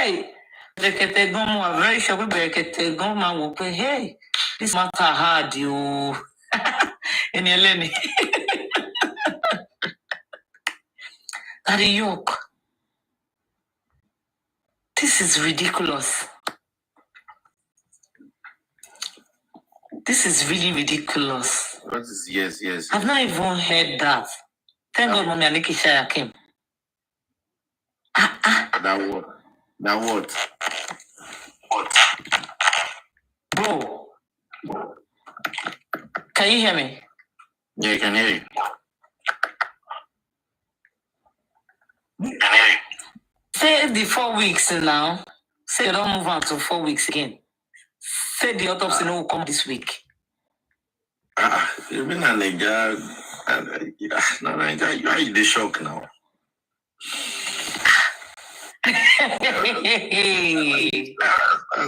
Hey, I'm very sure we will pay. Hey, this matter hard, you. And Eleni. Daddy Yoke. This is ridiculous. This is really ridiculous. What is yes? I've not even heard that. Thank God, Mommy Aniki Shaya came. Now what? Bro, can you hear me? Yeah, I can hear you. Say the 4 weeks now. Say you don't move on to 4 weeks again. Say the autopsy no will come this week. You've been a nigga. You are in the shock now. That's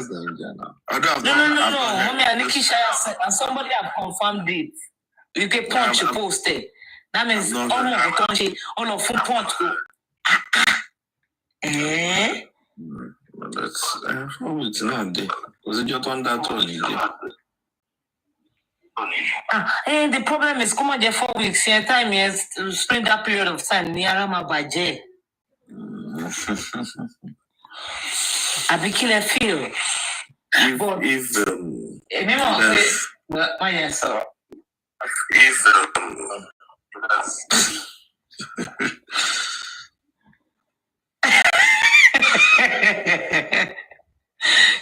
the India now. No. Mommy Aniki Shaya and somebody have confirmed it. You can punch your posted. That means all of them punch. Eh? That's it's not there. Was it just on that one? The problem is, come on, there 4 weeks. Your time is to spend that period of time near my budget. I be kill a feel.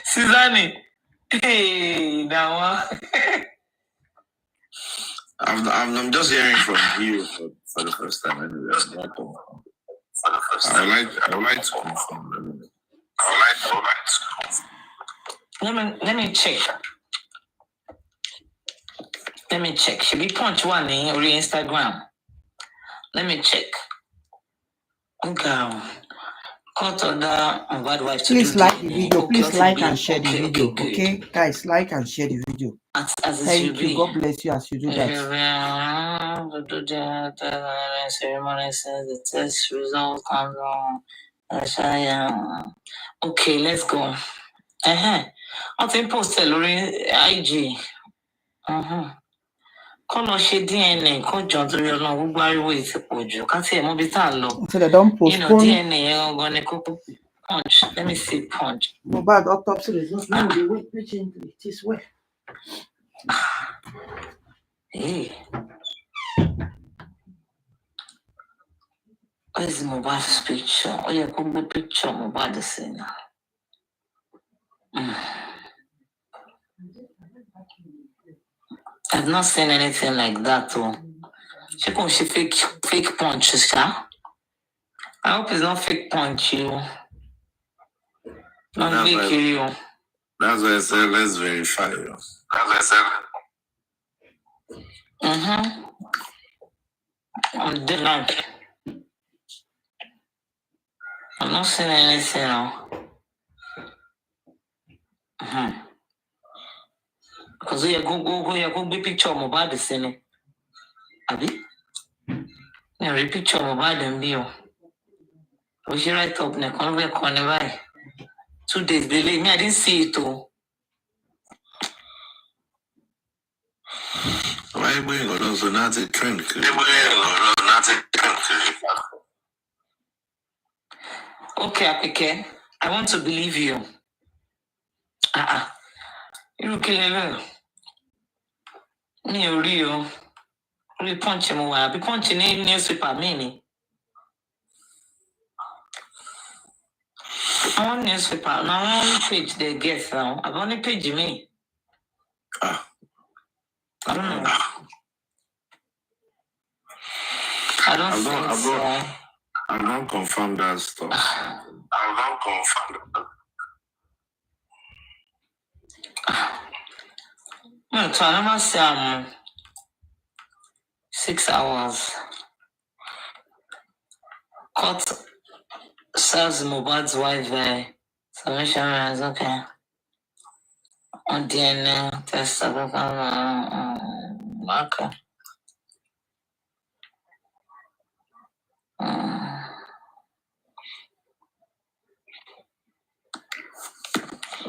Suzanne, hey, now. I'm just hearing from you for the first time. Anyway, I would like to confirm. Let me check. Should be punch one in or Instagram. Let me check. Okay. Please like the video. Please like and share the video. Okay, guys, like and share the video. Thank you. God bless you as you do that. Ceremony says the test result comes on. Okay, let's go. I think post IG. Kọ́ lọ ṣe DNA kó jọ torí Ọlọ́run gbogbo ariwo yìí ti pọ̀ jù ká tiẹ̀ mọ̀ bí tá à ń lọ. So they don't postpone. DNA yẹn gangan ni kókó. Punch. Let me see punch. Mohbad autopsy results. No, they wait patiently. It is well. Hey. Where's Mohbad's picture? Oh yeah, come the picture of Mohbad the scene. I've not seen anything like that too. She fake punch, sir. I hope it's not fake punch you. Not fake you. That's why I said let's verify you. I'm denied. I'm not seeing anything now. Because you go be picture of Mohbad the scene. Abi? Yeah, picture of Mohbad and Bio. We should write up neck on the corner. 2 days delay. Me, I didn't see it too. Why are you going on? So not a trend. Okay, Apike. I want to believe you. You kill me real. We punch him away. Be punching in newspaper mini. I want newspaper. Now I only page they get now. I've only page me. I don't know. I don't think so. I don't confirm that stuff. So I never say 6 hours. Court serves Mohbad's wife submission is okay. On DNA test okay.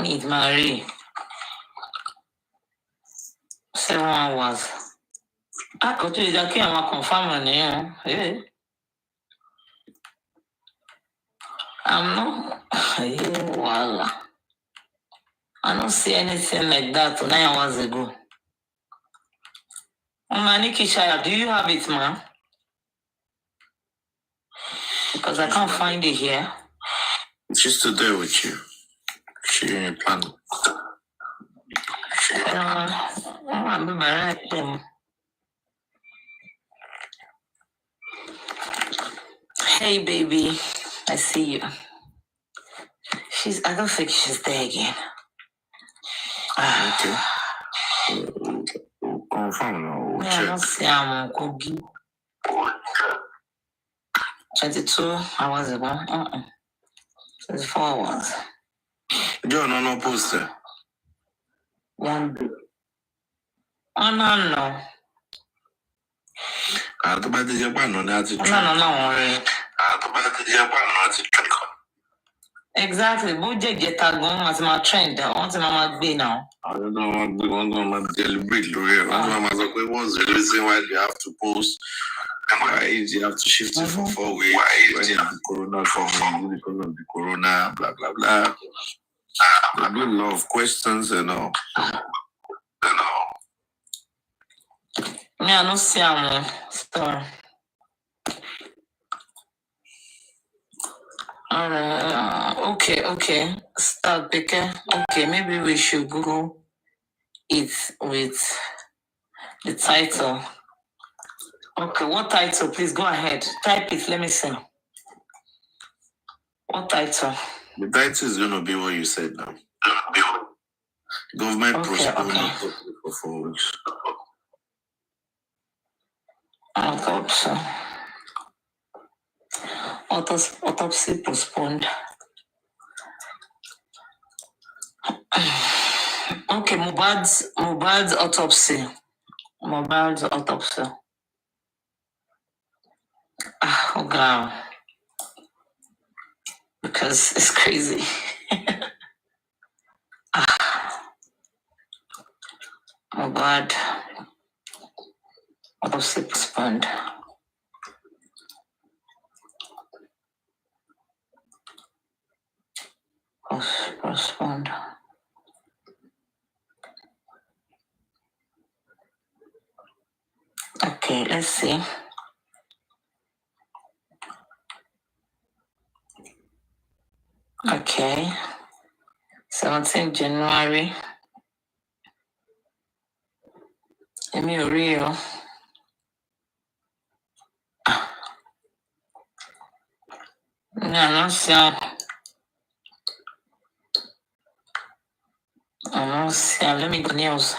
Meet Marie. 7 hours. I go to the camera confirm on here. I'm not. Voila. I don't see anything like that 9 hours ago. Maniki Shaya, do you have it, man? Because I can't find it here. She's still there with you. She ain't planning. I'll be back. Hey, baby. I see you. I don't think she's there again. Okay. Confirm now. Yeah, I don't see I'm Kogi. 22 hours ago. 24 hours. John, no poster. 1 day. Oh, no. Exactly. Budget get a gun as my trend. I want to be now. I don't know what to deliberate. What's the reason why they have to post? Why is you have to shift it for 4 weeks? Why is the corona coming because of the corona? Blah blah blah. A good lot of questions and all. Yeah, no see so. Okay. Start Baker. Okay, maybe we should Google it with the title. Okay, what title? Please go ahead. Type it. Let me see. What title? The title is going to be what you said now. Government postponed for 4 weeks. Autopsy postponed. Okay, Mohbad's autopsy. Mohbad's autopsy. Oh God. Because it's crazy. Mohbad autopsy postponed. Postponed. Okay, let's see. Okay. 17th January. Let me real. No, let me go news.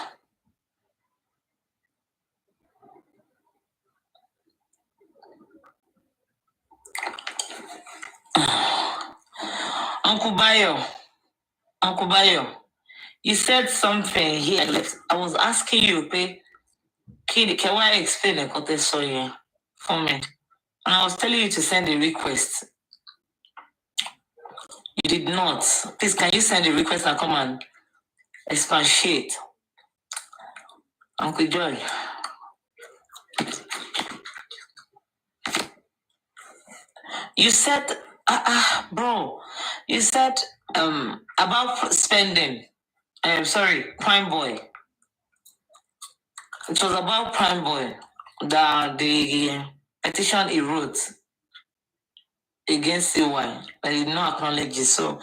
Uncle Bayo, you said something here. I was asking you, can I explain what they saw here for me? And I was telling you to send a request. You did not. Please, can you send a request and come and expatiate? Uncle Joy. You said, bro, you said about spending. Prime Boy. It was about Prime Boy that the petition he wrote against CY, but he did not acknowledge it. So,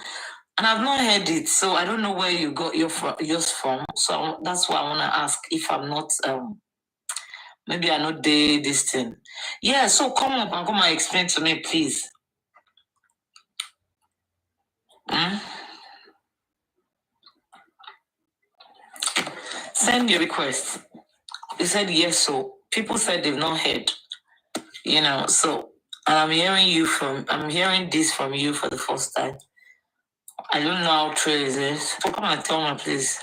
and I've not heard it, so I don't know where you got yours from. So that's why I want to ask if I'm not, maybe I know this thing. Yeah, so come up and explain to me, please. Send your request. You said yes, so people said they've not heard. So I'm hearing this from you for the first time. I don't know how true is it. So come and tell me, please.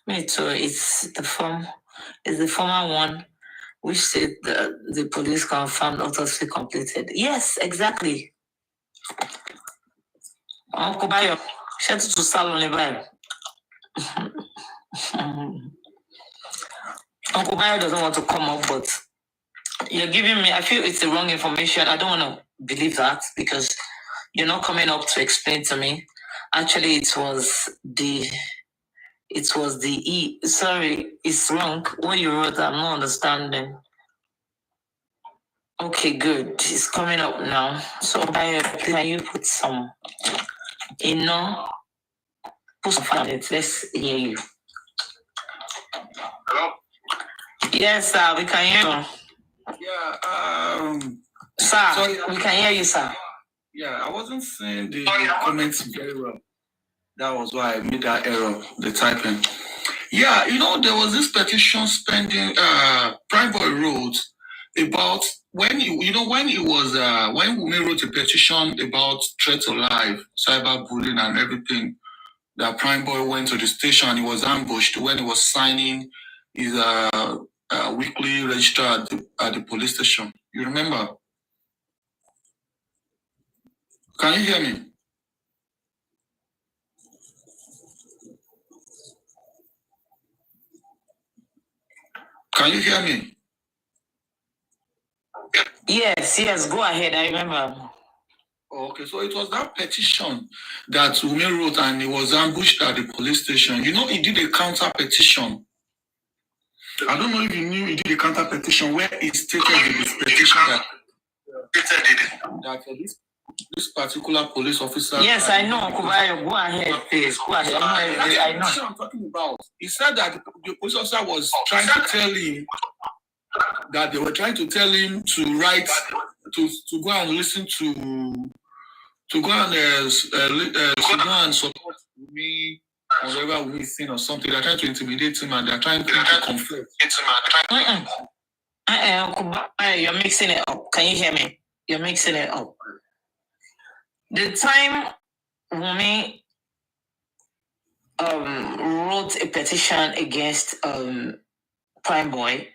Me too. It's the former one, which said the police confirmed autopsy completed. Yes, exactly. Uncle Bayo, shut to salon by. Uncle Bayo doesn't want to come up, but you're giving me, I feel it's the wrong information. I don't want to believe that because you're not coming up to explain to me. Actually, it was the sorry, it's wrong. What you wrote, I'm not understanding. Okay, good. It's coming up now. So can you put some, put some on it. Let's hear you. Hello? Yes, sir, we can hear you. Yeah, sir, sorry, we can hear you, sir. Yeah, I wasn't saying the comments very well. That was why I made that error, the typing. Yeah, there was this petition spending Prime Boy wrote about when Wunmi wrote a petition about threat to life, cyberbullying and everything, that Prime Boy went to the station, he was ambushed when he was signing his weekly register at the police station. You remember? Can you hear me? Can you hear me? Yes, go ahead. I remember. Oh, okay, so it was that petition that Wunmi wrote and he was ambushed at the police station. He did a counter petition. I don't know if you knew he did a counter petition where he stated in this petition that this particular police officer. Yes, I know. Go ahead, please. Go ahead. I know. I'm talking about. He said that the police officer was trying to tell him that they were trying to tell him to write, to go and listen to go and support me, whatever we think or something. They're trying to intimidate him and they're trying to conflict. You're mixing it up. Can you hear me? You're mixing it up. The time Wunmi wrote a petition against Prime Boy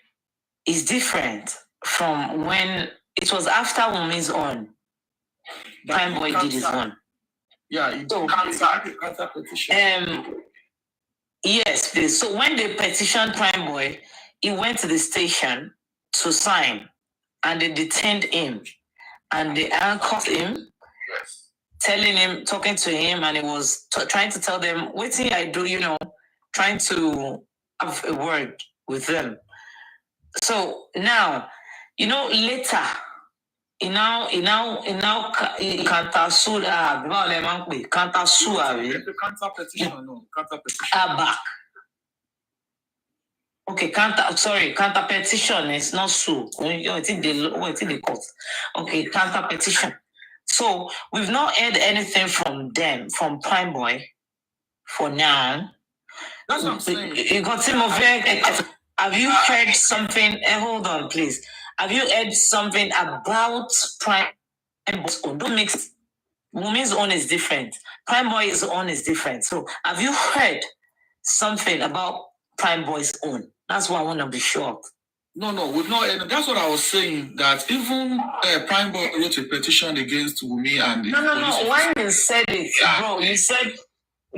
is different from when it was after Wunmi's own. Prime Boy did his own. Yeah, he did a petition. Yes, please. So when they petitioned Prime Boy, he went to the station to sign, and they detained him, and they handcuffed him, talking to him, and he was trying to tell them, what thing I do, trying to have a word with them. So now, later, he can't sue back. Okay, counter petition is not sue. It's in the court. Okay, counter petition. So we've not heard anything from them, from Prime Boy, for now. That's what I'm saying. You got him over. Have you heard something? Hold on, please. Have you heard something about Prime Boy's own? Don't mix. Wunmi's own is different. Prime Boy's own is different. So have you heard something about Prime Boy's own? That's why I want to be sure. No, we've not. That's what I was saying. That even Prime Boy wrote a petition against Wunmi and no. When you said it, bro, you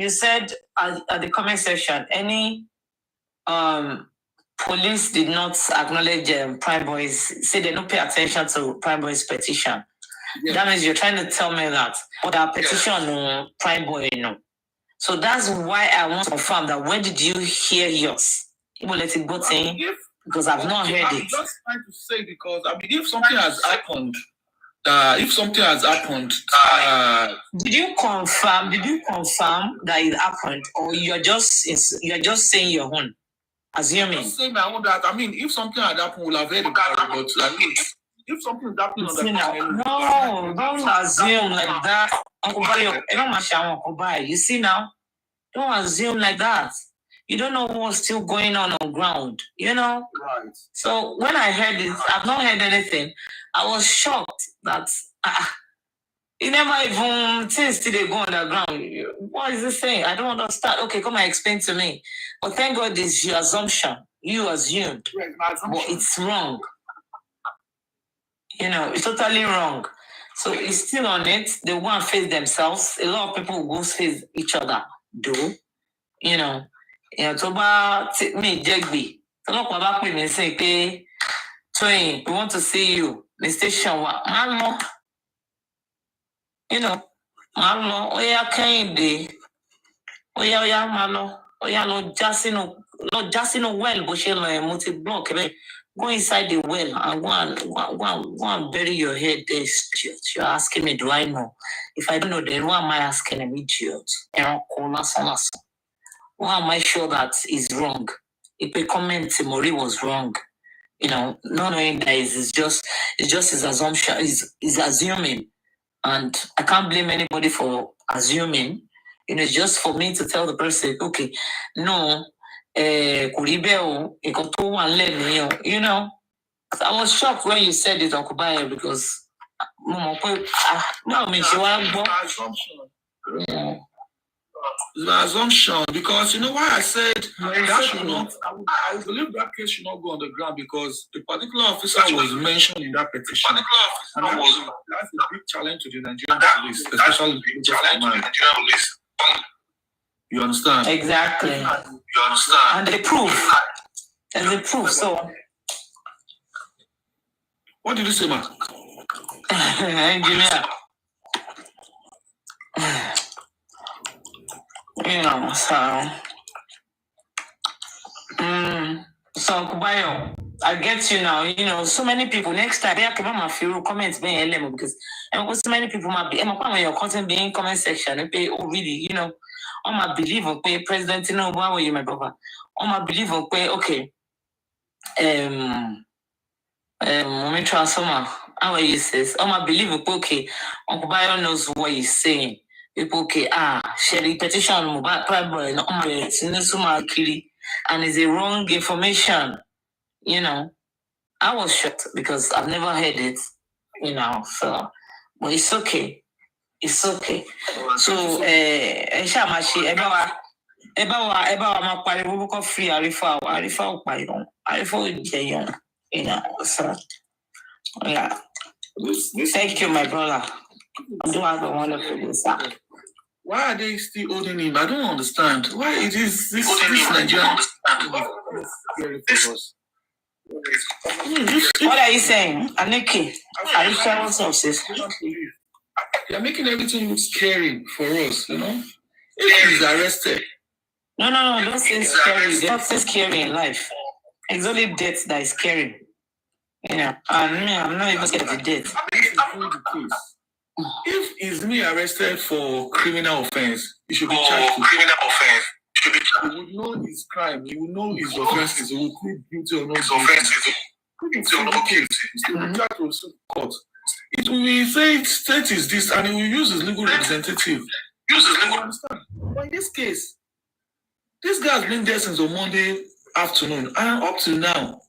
said at the comment section, any police did not acknowledge Prime Boy's. Say they don't pay attention to Prime Boy's petition. Yeah. That means you're trying to tell me that our petition, Prime Boy, no. So that's why I want to confirm that. When did you hear yours? You will let it go thing. Because I've not heard it. I'm just trying to say because if something has happened, did you confirm that it happened, or you're just saying your own, assuming? I'm just saying my own that if something had happened, we'll have heard about it. But if something happened, no, don't assume like that. Uncle Bayo, you see now, don't assume like that. You don't know what's still going on ground, Right. So when I heard it, I've not heard anything. I was shocked that you never even things till they go underground. What is this thing? I don't understand. Okay, come and explain to me. But thank God it's your assumption. You assumed. Right, but it's wrong. It's totally wrong. So it's still on it. They go and face themselves. A lot of people will go face each other. Do you know? So me Jegby. So look what happened me say, okay, Toyin, we want to see you. The station man, you know, man, oya Kehinde, oya man, oya no jasino well, but she no multi block. Go inside the well and go and bury your head there. You're asking me, do I know? If I don't know, then why am I asking an idiot? Why am I sure that is wrong? If a comment Mori was wrong, not knowing that it's just his assumption, is assuming. And I can't blame anybody for assuming. It's just for me to tell the person, okay, no, I was shocked when you said it, Uncle Bayo, because no, I mean, she was it's an assumption, because you know why I said that should not. I believe that case should not go on the ground, because the particular officer was mentioned in that petition. And that's a big challenge to the Nigerian police, especially the Nigerian police. You understand? Exactly. You understand? And the proof. And the proof. So, what did you say, man? Engineer. So Kubayo, I get you now. So many people. Next time, I can have few comments being because so many people might be. Your content being comment section. Really, on my belief of President, why were you my brother? On my belief of okay. Moment transformer. How are you says? On my belief of okay. Uncle Bayo knows what he's saying. People okay, share the petition Mohbad primary and it's a wrong information. I was shocked because I've never heard it. So but it's okay. It's okay. So Shamashi Ebawa ma pariwo ko free Arifa Payon. Arifa so yeah. Thank you, my brother. I do have a wonderful day. Why are they still holding him? I don't understand. Why it is this Nigerian? What are you saying, Aniki? Are you sharing what's up, sis? They're making everything look scary for us, If he's arrested. No, don't say scary. Don't say scary in life. It's only death that is scary. And I'm not even scared of the death. If he's me arrested for criminal offense, he should be charged for criminal offense. He would know his crime. He would know his offenses. He would plead guilty or not guilty. He will be charged to court. It will be say state is this, and he will use his legal representative. Understand? But in this case, this guy has been there since on Monday afternoon, and up to now,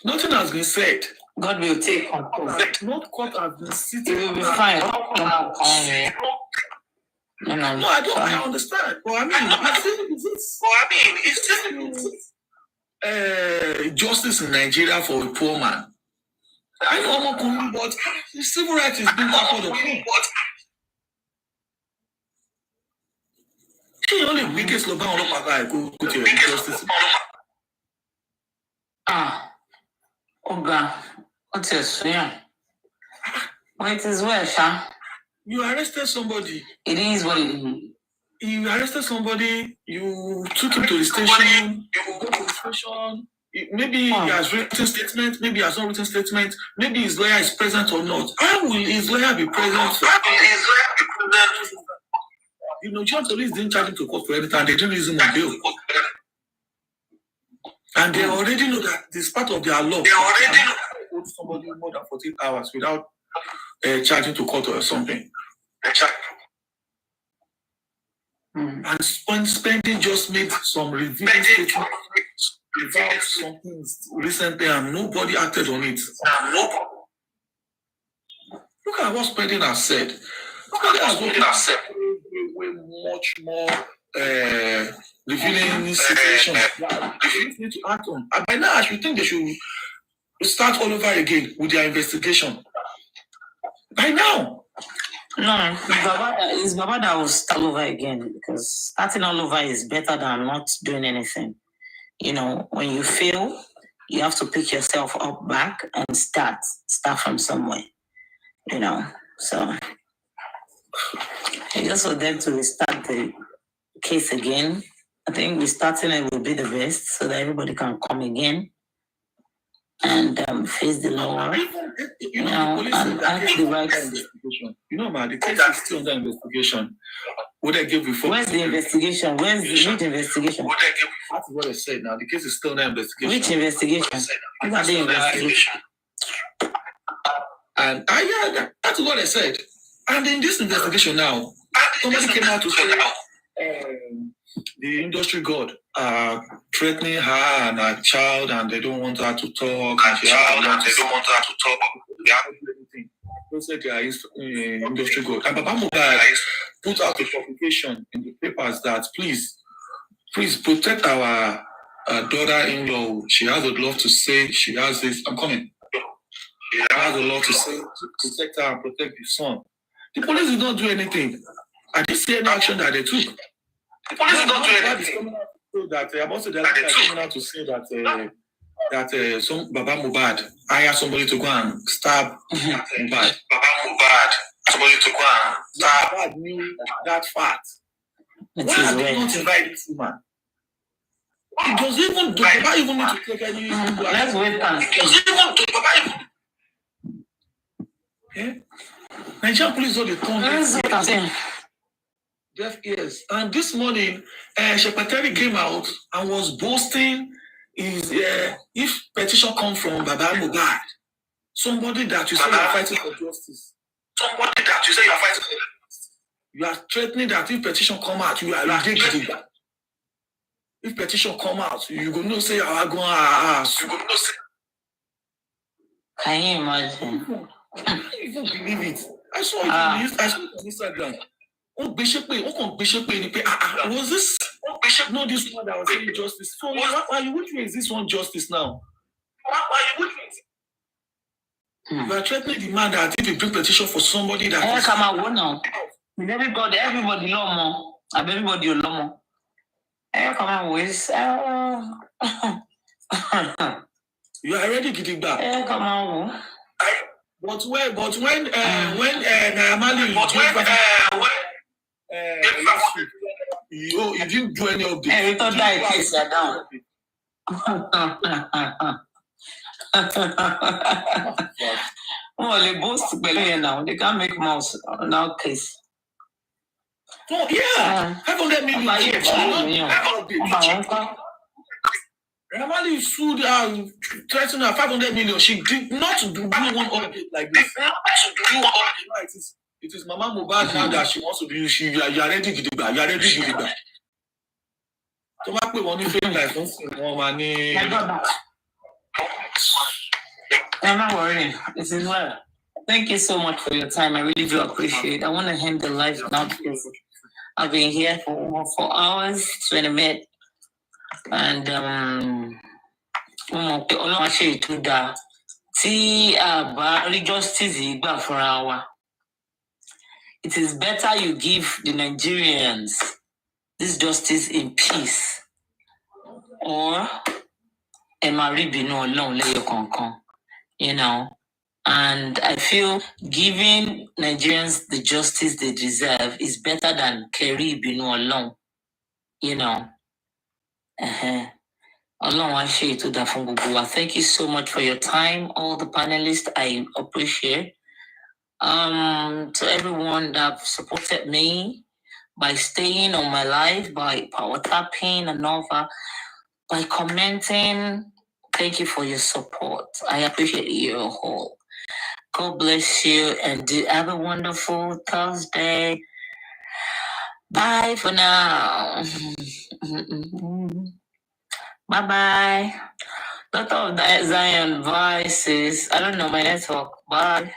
nothing has been said. God will take control. Not court has been sitting. It will be fine. No, I understand. But I mean, is this justice in Nigeria for a poor man? I know, but civil rights is being tackled upon. She only biggest loban on the go to justice. Oga, what is well, it is well, Sha. You arrested somebody. It is what it is. You arrested somebody, you took him to the station, you go to the station. Maybe he has written statement, maybe he has not written statement, maybe his lawyer is present or not. How will his lawyer be present? John police didn't charge him to court for anything, and they didn't reason on bail. And they already know that this is part of their law. They already hold somebody more than 14 hours without charging to court or something. And when spending just made some revealing statements about something recently, and nobody acted on it. Look at what spending has said. Way much more revealing situations that police need to act on. And by now, I should think they should start all over again with their investigation. by now. No, it's Baba that will start over again, because starting all over is better than not doing anything. You know, when you fail, you have to pick yourself up back and start from somewhere. You know, so just for them to restart the case again, I think restarting it will be the best, so that everybody can come again and face the law. You know, and ask the right investigation. You know, man, the case is still under investigation. What they give before? Where's the investigation? Which investigation? What they give before? That's what I said. Now the case is still under investigation. Which investigation? What are the investigation? And yeah, that's what I said. And in this investigation now, somebody came out to say the industry god threatening her and her child, and they don't want her to talk. They said they are industry god. And Baba Mohbad put out a publication in the papers that please protect our daughter-in-law. She has a lot to say. She has this. I'm coming. She has a lot to say to protect her and protect the son. The police did not do anything. I didn't see any action that they took. The police did not do anything. That about to coming out to say that some Baba Mohbad hired somebody to go and stab Mohbad. Baba Mohbad somebody to go and stab. Mohbad knew that fact. Why did they not invite this woman? Does even Baba even need to take any? Let's wait and see. Does even Baba even? Yeah. Nigerian police all the time. Deaf ears. And this morning, Shepateri came out and was boasting if petition come from Baba Mohbad, somebody that you say you are fighting for justice. Somebody that you say you are fighting for justice. You are threatening that if petition come out, you are digging. If petition come out, you go no say you are going to ask. You go no say. Can you imagine? I can't even believe it. I saw it on Instagram. Was this not this one that was saying justice? So which way is this one justice now? You are threatening the man that if you bring petition for somebody that come out now. Everybody know more. Everybody will know more. Come out with you are already getting back. Come on. But when Naamali last week, you didn't do any of this. We thought that case are down. Oh, they boast now. They can't make mouse on our case. Oh yeah, 500 million. Ramali sued her, threatened her 500 million. She did not do one update like this. It is Mama Mohbad now that she wants to do. You are ready to do that. You are ready to do that. So I put one thing like something. I'm not worried. This is well. Thank you so much for your time. I really do appreciate it. I want to end the live now because I've been here for over 4 hours, 20 minutes. And Ọlọ́run ṣe ètò dáa tí àbá rí justice yìí gbà fúnra wa. It is better you give the Nigerians this justice in peace, or ẹ máa rí ìbínú Ọlọ́run lẹ́yọ kọ̀ọ̀kan, you know. And I feel giving Nigerians the justice they deserve is better than kẹrí ìbínú Ọlọ́run, you know. Thank you so much for your time, all the panelists. I appreciate. To everyone that supported me by staying on my live, by power tapping and over, by commenting. Thank you for your support. I appreciate you all. God bless you and have a wonderful Thursday. Bye for now. Bye-bye. Lot of Zion voices. I don't know my network. Bye.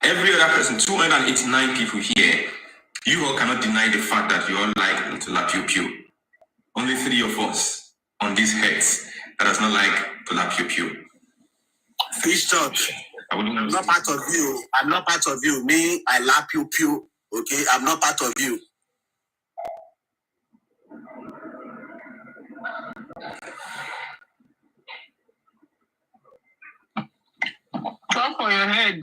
Every other person, 289 people here, You all cannot deny the fact that you all like to la pew pew. Only 3 of us on these heads that does not like to la pew pew. Fish touch. I'm not part of you. I'm not part of you. Me, I la pew pew. Okay, I'm not part of you. Talk for your head.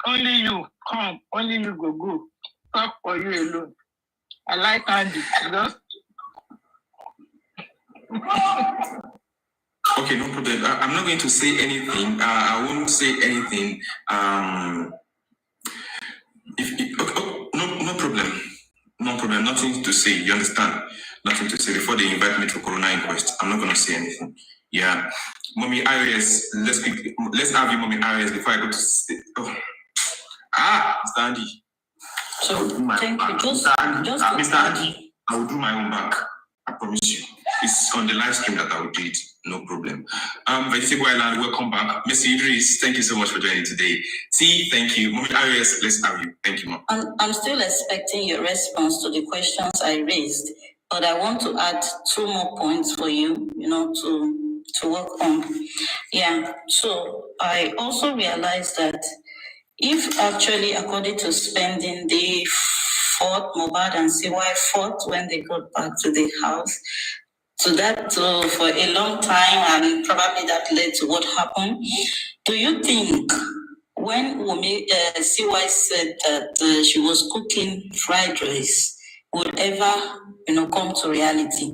Only you come. Only you go. Talk for you alone. I like Andy. Okay, no problem. I'm not going to say anything. I won't say anything. No problem. No problem. Nothing to say. You understand? Nothing to say. Before they invite me to Corona inquest, I'm not going to say anything. Yeah. Mommy Iris, let's have you, Mommy Iris, before I go to say. Oh. Mr. Andy. So, thank you. Just Mr. Andy, I will do my own back. I promise you. It's on the live stream that I will do it. No problem. Vegetable Island, welcome back. Mr. Idris, thank you so much for joining today. T, thank you. Mommy Iris, let's have you. Thank you, Mom. I'm still expecting your response to the questions I raised, but I want to add 2 more points for you, to work on. Yeah, so I also realized that if actually, according to spending, they fought Mohbad and CY fought when they got back to the house, so that for a long time, and probably that led to what happened. Do you think when CY said that she was cooking fried rice would ever, come to reality?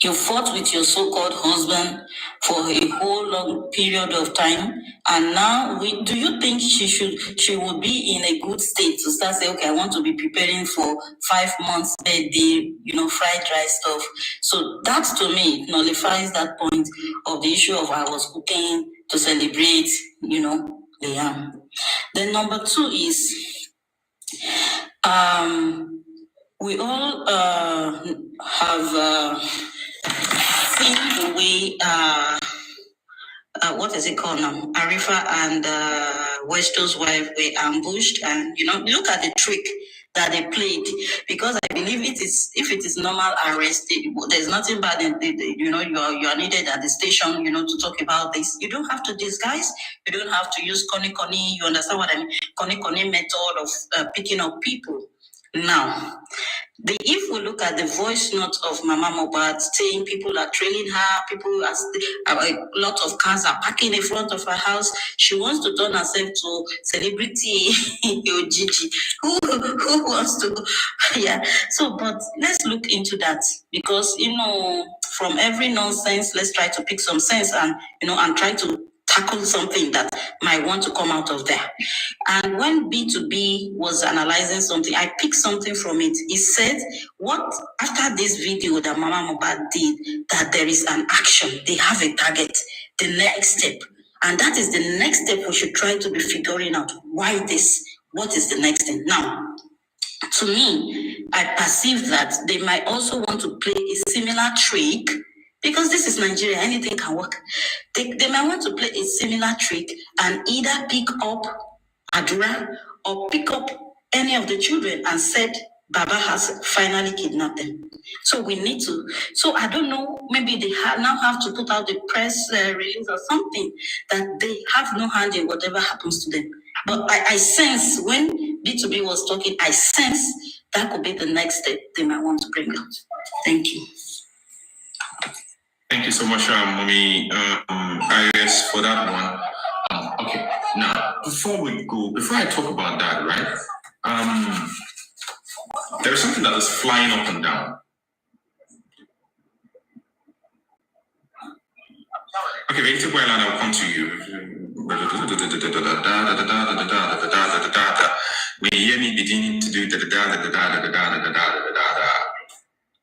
You fought with your so-called husband for a whole long period of time, and now do you think she would be in a good state to start saying, okay, I want to be preparing for 5 months birthday, fried rice stuff? So that to me nullifies that point of the issue of I was cooking to celebrate, Liam. Then number 2 is we all have seen the way what is it called now? Arifa and Westo's wife were ambushed, and look at the trick that they played, because I believe if it is normal arrest, there's nothing bad in you are needed at the station, to talk about this. You don't have to disguise, you don't have to use koni, you understand what I mean? Koni method of picking up people. Now, if we look at the voice note of Mama Mohbad saying people are trailing her, a lot of cars are parking in front of her house, she wants to turn herself to celebrity Gigi. Who wants to? Yeah. So, but let's look into that, because from every nonsense, let's try to pick some sense and and try to tackle something that might want to come out of there. And when B2B was analyzing something, I picked something from it. It said, after this video that Mama Mohbad did, that there is an action, they have a target, the next step. And that is the next step we should try to be figuring out. Why this? What is the next thing? Now, to me, I perceive that they might also want to play a similar trick, because this is Nigeria, anything can work. They might want to play a similar trick and either pick up Adura or pick up any of the children and said Baba has finally kidnapped them. So we need to. So I don't know, maybe they now have to put out the press release or something that they have no hand in whatever happens to them. But I sense when B2B was talking, I sense that could be the next step they might want to bring out. Thank you. Thank you so much, Mommy Iris, for that one. Okay, now before I talk about that, right? There is something that is flying up and down. Okay, Vegetable Island, I'll come to you. When you hear me beginning to do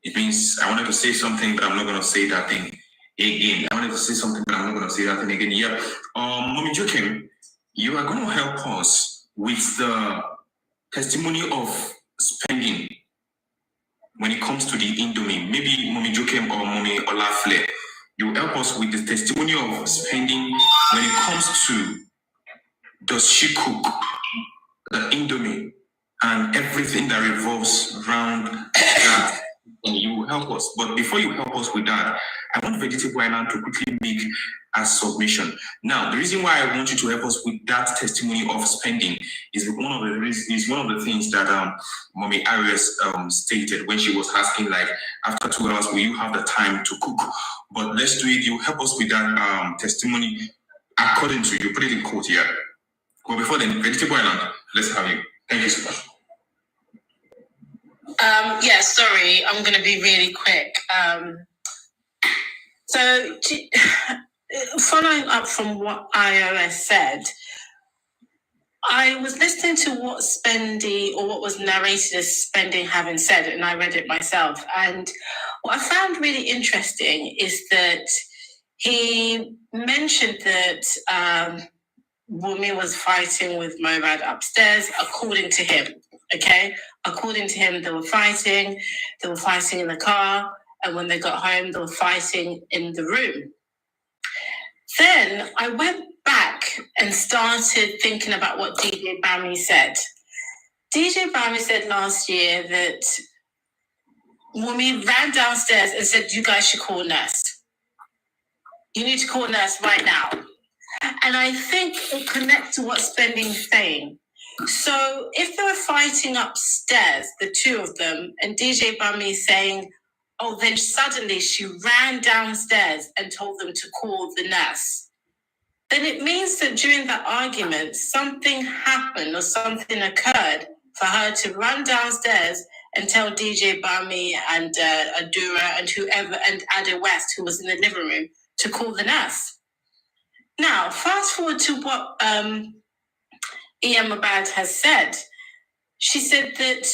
it means I wanted to say something, but I'm not going to say that thing again. I wanted to say something, but I'm not going to say that thing again. Yeah. Mommy Joachim, you are going to help us with the testimony of spending when it comes to the Indomie. Maybe Mommy Joachim or Mommy Olafle, you will help us with the testimony of spending when it comes to, does she cook the Indomie? and everything that revolves around that, and you will help us. But before you help us with that, I want Vegetable Island to quickly make a submission. Now, the reason why I want you to help us with that testimony of spending is one of the things that Mommy Arias stated when she was asking, like, after 2 hours, will you have the time to cook? But let's do it. You help us with that testimony according to you. Put it in quote here. But before then, Vegetable Island, let's have you. Thank you so much. Yeah, sorry, I'm going to be really quick. So, following up from what IOS said, I was listening to what Spendy, or what was narrated as Spendy having said, and I read it myself. And what I found really interesting is that he mentioned that Wunmi was fighting with Mohbad upstairs, according to him. Okay? According to him, they were fighting in the car, and when they got home, they were fighting in the room. Then I went back and started thinking about what DJ Bami said. DJ Bami said last year that Wunmi ran downstairs and said, you guys should call a nurse. You need to call a nurse right now. And I think it connects to what Spending's saying. So if they were fighting upstairs, the two of them, and DJ Bami is saying, oh, then suddenly she ran downstairs and told them to call the nurse, then it means that during that argument, something happened or something occurred for her to run downstairs and tell DJ Bami and Adura and whoever, and Ada West, who was in the living room, to call the nurse. Now, fast forward to what Mohbad has said. She said that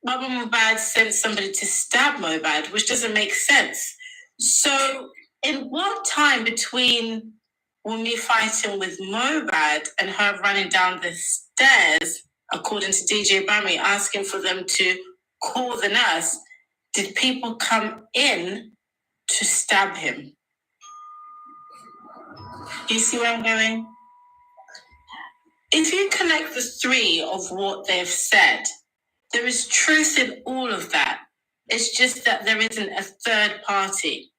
Baba Mohbad sent somebody to stab Mohbad, which doesn't make sense. So, in what time between Wunmi fighting with Mohbad and her running down the stairs, according to DJ Bami, asking for them to call the nurse, did people come in to stab him? Do you see where I'm going? If you connect the three of what they've said, there is truth in all of that. It's just that there isn't a third party.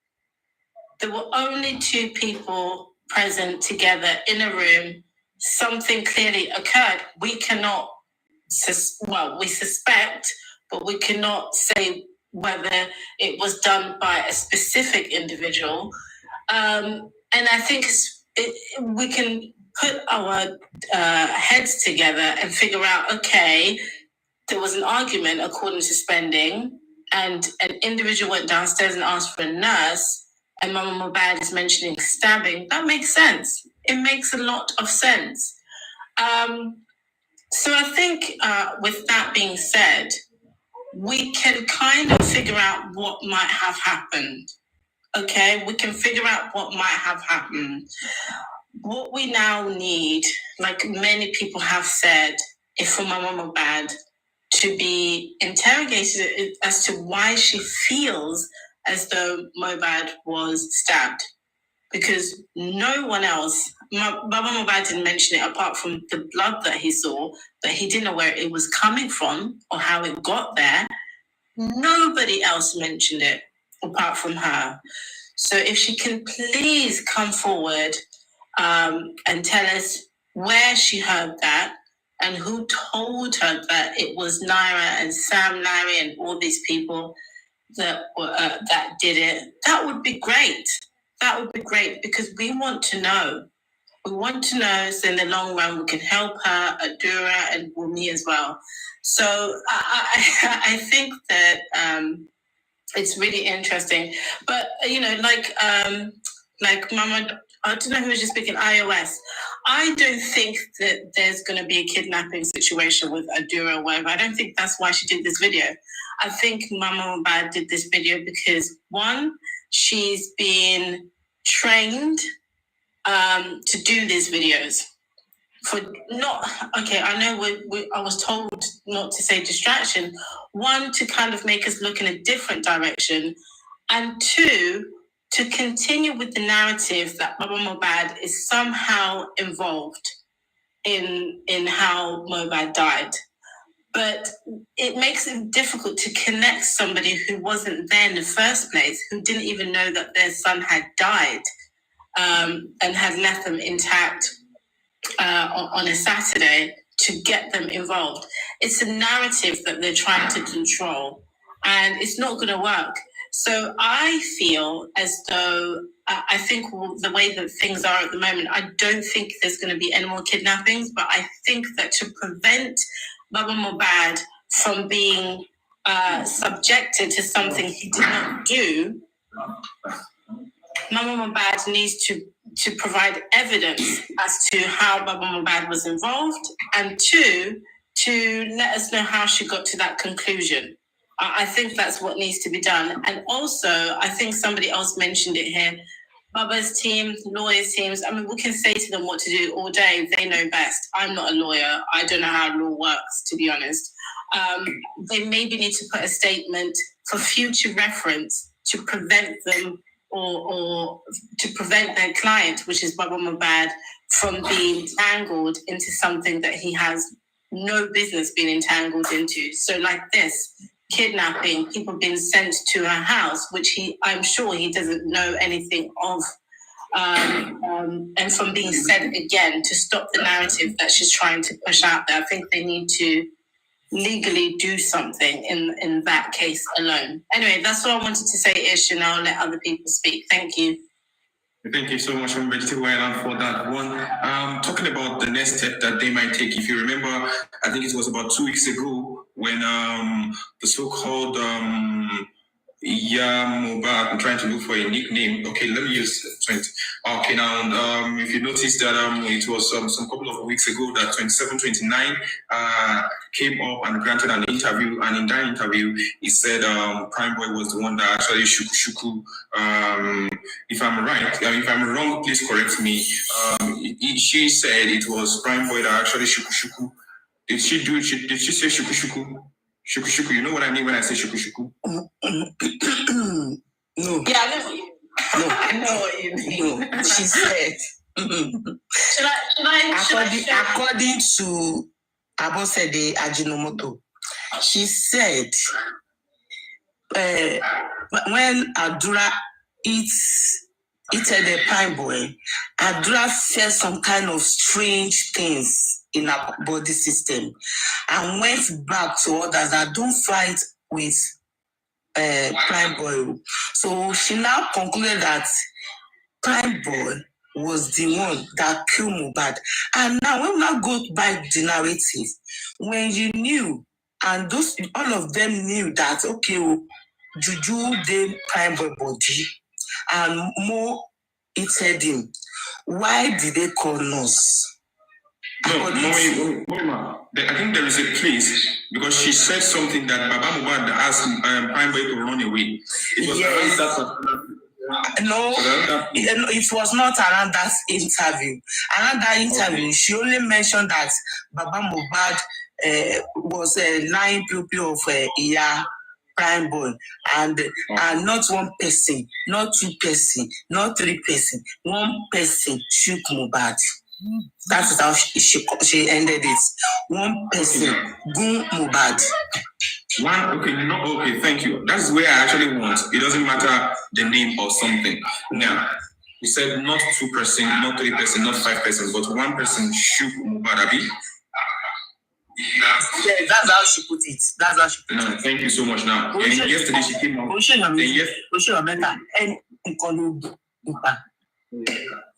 There were only two people present together in a room. Something clearly occurred. We cannot, we suspect, but we cannot say whether it was done by a specific individual. And I think we can put our heads together and figure out, okay, there was an argument according to Spending, and an individual went downstairs and asked for a nurse, and Mama Mohbad is mentioning stabbing. That makes sense. It makes a lot of sense. So I think with that being said, we can kind of figure out what might have happened. Okay, we can figure out what might have happened. What we now need, like many people have said, is for Mama Mohbad to be interrogated as to why she feels as though Mohbad was stabbed. Because no one else, Baba Mohbad didn't mention it apart from the blood that he saw, but he didn't know where it was coming from or how it got there. Nobody else mentioned it apart from her. So if she can please come forward and tell us where she heard that and who told her that it was Naira and Sam Larry and all these people that did it, that would be great. That would be great because we want to know. We want to know so in the long run we can help her, Adura and Wunmi as well. So I think that it's really interesting. But, you know, like Mama, I don't know who was just speaking, iOS. I don't think that there's going to be a kidnapping situation with Adura or whatever. I don't think that's why she did this video. I think Mama Mohbad did this video because, one, she's been trained to do these videos. For not, okay, I know I was told not to say distraction. One, to kind of make us look in a different direction. And two, to continue with the narrative that Baba Mohbad is somehow involved in how Mohbad died. But it makes it difficult to connect somebody who wasn't there in the first place, who didn't even know that their son had died, and had left them intact on a Saturday, to get them involved. It's a narrative that they're trying to control, and it's not going to work. So I feel as though, I think the way that things are at the moment, I don't think there's going to be any more kidnappings, but I think that to prevent Baba Mohbad from being subjected to something he did not do, Mama Mohbad needs to provide evidence as to how Baba Mohbad was involved, and two, to let us know how she got to that conclusion. I think that's what needs to be done. And also, I think somebody else mentioned it here, Baba's team, lawyers' teams, I mean, we can say to them what to do all day. They know best. I'm not a lawyer. I don't know how law works, to be honest. They maybe need to put a statement for future reference to prevent them or to prevent their client, which is Baba Mohbad, from being tangled into something that he has no business being entangled into. So like this, kidnapping, people being sent to her house, which I'm sure he doesn't know anything of, and from being said again, to stop the narrative that she's trying to push out there. I think they need to legally do something in that case alone. Anyway, that's what I wanted to say, Ish, and I'll let other people speak. Thank you. Thank you so much, Vegetable Island, for that one. Talking about the next step that they might take. If you remember, I think it was about 2 weeks ago when the so-called Mohbad, I'm trying to look for a nickname. Okay, let me use 20. Okay, now if you notice that it was some couple of weeks ago that 2729 came up and granted an interview, and in that interview he said Prime Boy was the one that actually shuku. If I'm right, if I'm wrong, please correct me. She said it was Prime Boy that actually shuku. Did she say shuku? Shuku, you know what I mean when I say shuku? No. Yeah, I know. No. I know what you mean. No. She said. According to Abosede Ajinomoto, she said when Adura eated the Prime Boy, Adura felt some kind of strange things in her body system and went back to others that don't fight with Prime Boy. So she now concluded that Prime Boy was the one that killed Mohbad. And now when we now go by the narrative, when you knew, and all of them knew that, okay, Juju the Prime Boy body and Mo eated him, why did they call us? No, I think there is a place, because she said something that Baba Mohbad asked Prime Boy to run away. It was No, it was not around that interview. Around that interview, she only mentioned that Baba Mohbad was a lying pupil of Prime Boy, and not one person, not two person, not three person, one person shook Mohbad. That's how she ended it. One person, Gun Mohbad. Okay, thank you. That's where I actually want. It doesn't matter the name or something. Now, you said not two person, not three person, not five person, but one person shook Mohbad, Abi? Yeah, that's how she put it. No, thank you so much. Now, and yesterday she came out.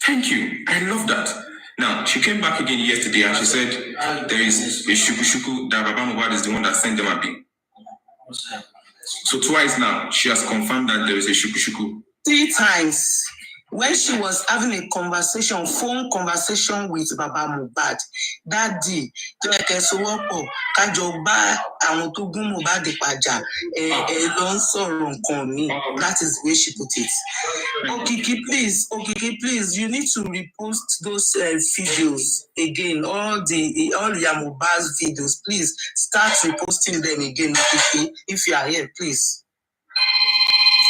Thank you. I love that. Now, she came back again yesterday and she said there is a shuku that Baba Mohbad is the one that sent them a bill. So twice now, she has confirmed that there is a shuku. 3 times. When she was having a phone conversation with Baba Mohbad, that day, that is the way she put it. Okiki, please, you need to repost those videos again. All your Mohbad's videos, please start reposting them again, Okiki, if you are here, please.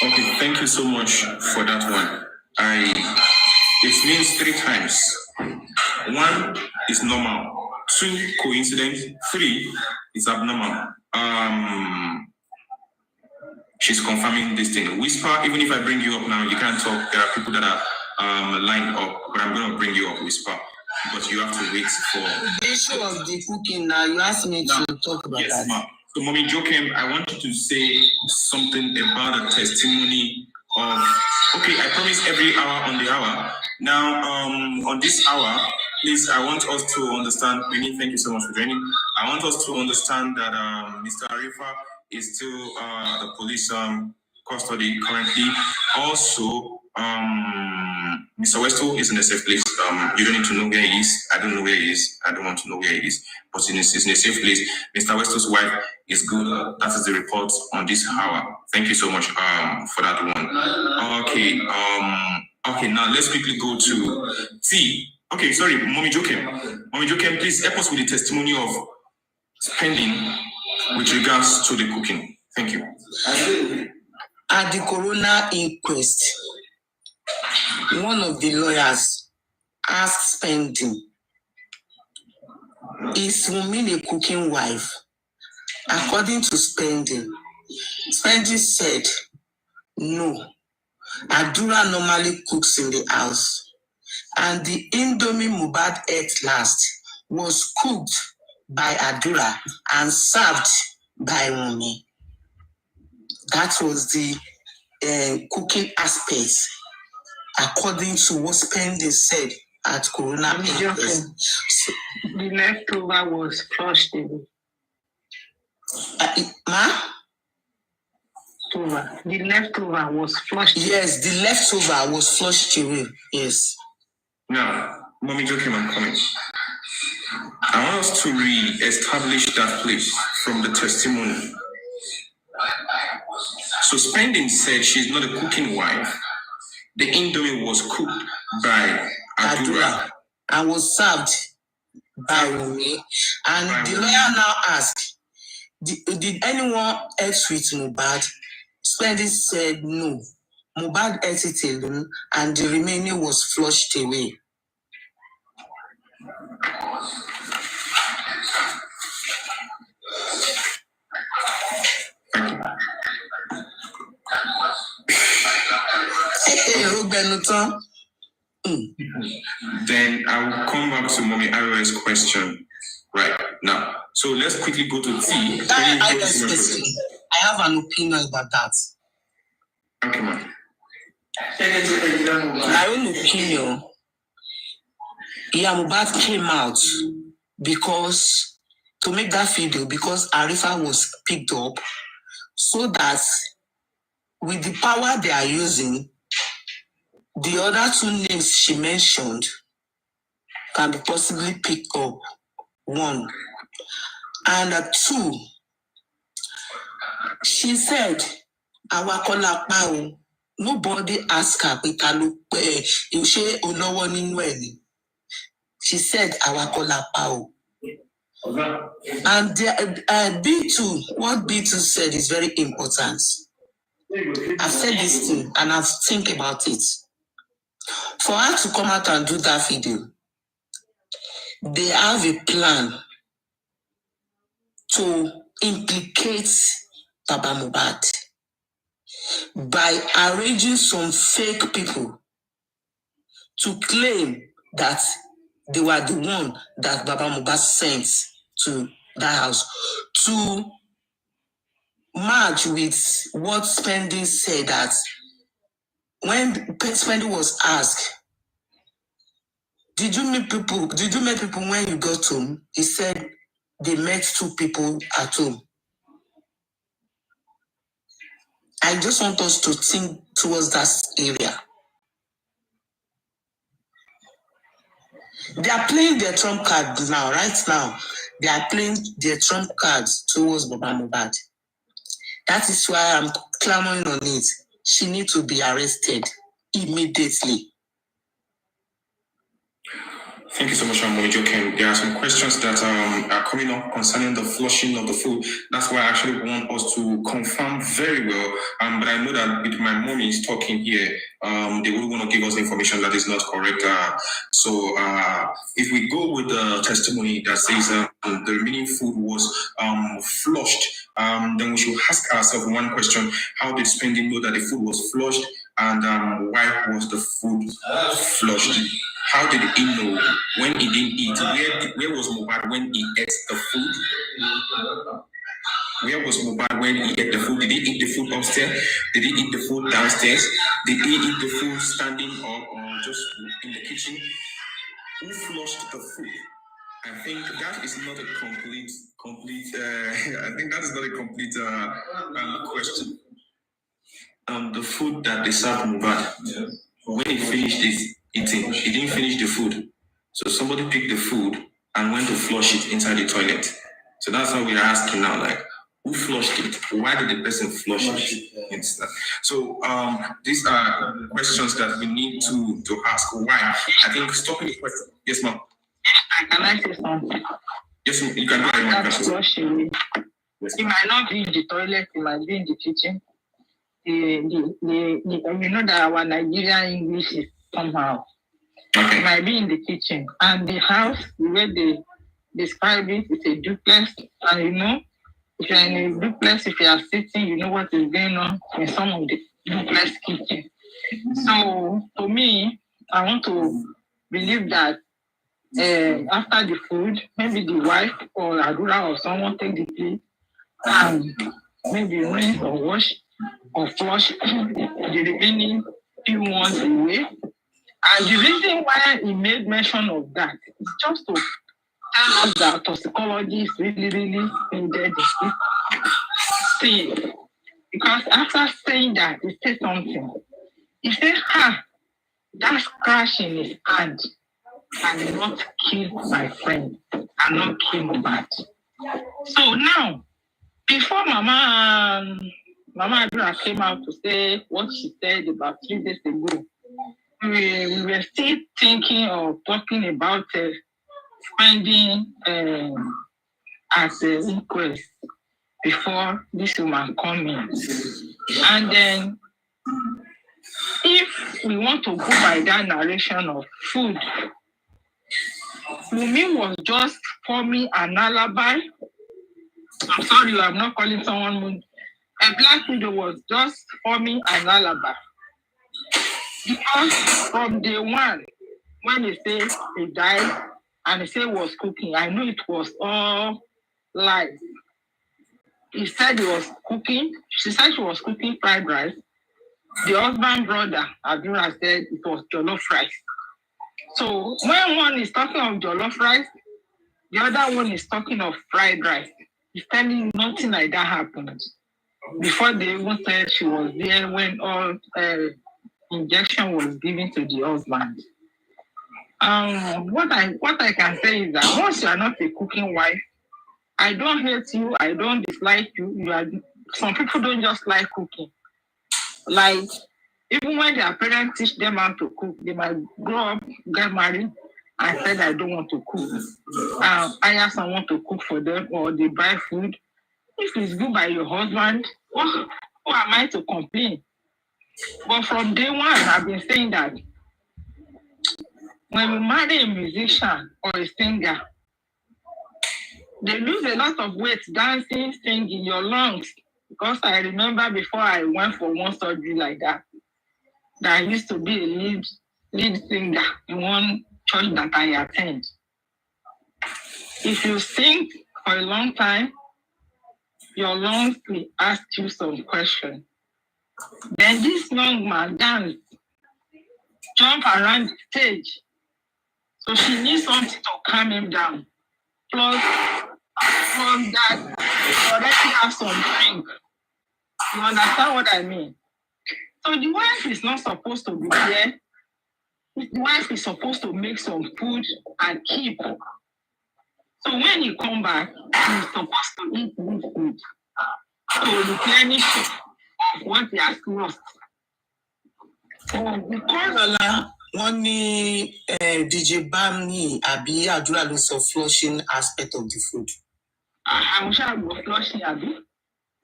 Okay, thank you so much for that one. It means 3 times. 1 is normal. 2, coincidence. 3, it's abnormal. She's confirming this thing. Whisper, even if I bring you up now, you can't talk. There are people that are lined up, but I'm going to bring you up, Whisper. But you have to wait for... The issue of the cooking now, you asked me to talk about yes, that. ma'am. So, Mommy Jokem, I want you to say something about the testimony of... Okay, I promise every hour on the hour. Now, on this hour, please, I want us to understand... Many, thank you so much for joining. I want us to understand that Mr. Arifa is still the police custody currently. Also, Mr. Westo is in a safe place. You don't need to know where he is. I don't know where he is. I don't want to know where he is. But he's in a safe place. Mr. Westo's wife is good. That is the report on this hour. Thank you so much for that one. Okay. Okay, now let's quickly go to T. Okay, sorry, Mommy Jokem. Mommy Jokem, please help us with the testimony of spending with regards to the cooking. Thank you. At the coroner inquest, one of the lawyers asked Spending, is Wunmi a cooking wife? According to Spending, Spending said, no. Adura normally cooks in the house. And the Indomie Mohbad ate last was cooked by Adura and served by Wunmi. That was the cooking aspect, according to what Spending said at Corona. The leftover was flushed away. The leftover was flushed away. Yes, the leftover was flushed away. Yes. Now, Mommy Jokem, I'm coming. I want us to re-establish that place from the testimony. So Spending said she's not a cooking wife. The Indomie was cooked by Adura and was served by Wunmi. And the lawyer now asked, did anyone else with Mohbad? Spending said no. Mohbad ate it alone and the remaining was flushed away. Then I will come back to Mommy Iris' question right now. So let's quickly go to T. I have an opinion about that. Okay, ma'am. My own opinion, Mohbad came out because to make that video because Arifa was picked up so that with the power they are using, the other 2 names she mentioned can be possibly picked up. 1. And 2, she said, nobody asked her, she said, and B2, what B2 said is very important. I've said this thing and I've think about it. For her to come out and do that video, they have a plan to implicate Baba Mohbad by arranging some fake people to claim that they were the one that Baba Mohbad sent to that house to match with what Spending said that when Spending was asked, did you meet people when you got home? He said they met 2 people at home. I just want us to think towards that area. They are playing their trump card now, right now. They are playing their trump cards towards Baba Mohbad. That is why I'm clamoring on it. She needs to be arrested immediately. Thank you so much, Moni Jokem. There are some questions that are coming up concerning the flushing of the food. That's why I actually want us to confirm very well. But I know that with my mommy is talking here, they will want to give us information that is not correct. So if we go with the testimony that says the remaining food was flushed, then we should ask ourselves one question: how did Spending know that the food was flushed, and why was the food flushed? How did he know when he didn't eat? Where was Mohbad when he ate the food? Where was Mohbad when he ate the food? Did he eat the food upstairs? Did he eat the food downstairs? Did he eat the food standing up or just in the kitchen? Who flushed the food? I think that is not a complete. I think that is not a complete question. The food that they served Mohbad, when he finished eating, he didn't finish the food. So somebody picked the food and went to flush it inside the toilet. So that's how we are asking now, like, who flushed it? Why did the person flush it? So these are questions that we need to ask. Why? I think stopping the question. Yes, ma'am. Can I say something? Yes, ma'am. You can go ahead, ma'am. Flushing. Yes, it might not be in the toilet, it might be in the kitchen. You know that our Nigerian English is somehow. Okay. It might be in the kitchen. And the house, the way they describe it, is a duplex. And you know, if you're in a duplex, if you are sitting, you know what is going on in some of the duplex kitchen. So, for me, I want to believe that after the food, maybe the wife or Adura or someone take the plate and maybe rinse or wash or flush the remaining few ones away. And the reason why he made mention of that is just to tell us that toxicology is really, really needed. See, because after saying that, he said something. He said, that scratch in his hand and not kill my friend and not kill Mohbad. So now, before Mama Adura came out to say what she said about 3 days ago, we were still thinking or talking about spending at the inquest before this woman come in. And then, if we want to go by that narration of food, Wumi was just forming an alibi. I'm sorry, I'm not calling someone. A black widow was just forming an alibi. Because from day one, when he said he died and he said he was cooking, I knew it was all lies. He said he was cooking. She said she was cooking fried rice. The husband brother, Adura, said it was jollof rice. So when one is talking of jollof rice, the other one is talking of fried rice. He's telling you nothing like that happened. Before they even said she was there when all injection was given to the husband. What I can say is that once you are not a cooking wife, I don't hate you, I don't dislike you. Some people don't just like cooking. Like, even when their parents teach them how to cook, they might grow up, get married, and said, I don't want to cook. Hire someone to cook for them, or they buy food. If it's good by your husband, who am I to complain? But from day one, I've been saying that when you marry a musician or a singer, they lose a lot of weight dancing, singing, your lungs. Because I remember before I went for one surgery like that I used to be a lead singer in one church that I attend. If you sing for a long time, your lungs will ask you some questions. Then this young man danced, jump around the stage. So she needs something to calm him down. Plus that, he already have some drink. You understand what I mean? So the wife is not supposed to be there. The wife is supposed to make some food and keep. So when he come back, he's supposed to eat good food to replenish what he has lost. So because One DJ Bami Abi Adura looks of flushing aspect of the food. I'm sure I'm flushing Abi.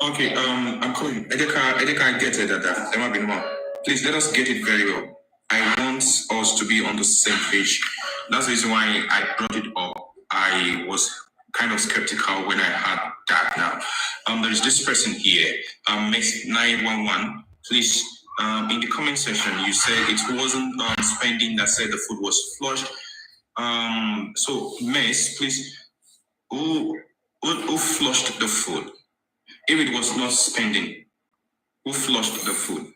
Okay, I'm calling. I get it that there might be more. Please let us get it very well. I want us to be on the same page. That's the reason why I brought it up. I was kind of skeptical when I had that now. There is this person here, Miss 911. Please, in the comment section, you said it wasn't spending that said the food was flushed. So, Miss, please, who flushed the food? If it was not spending, who flushed the food?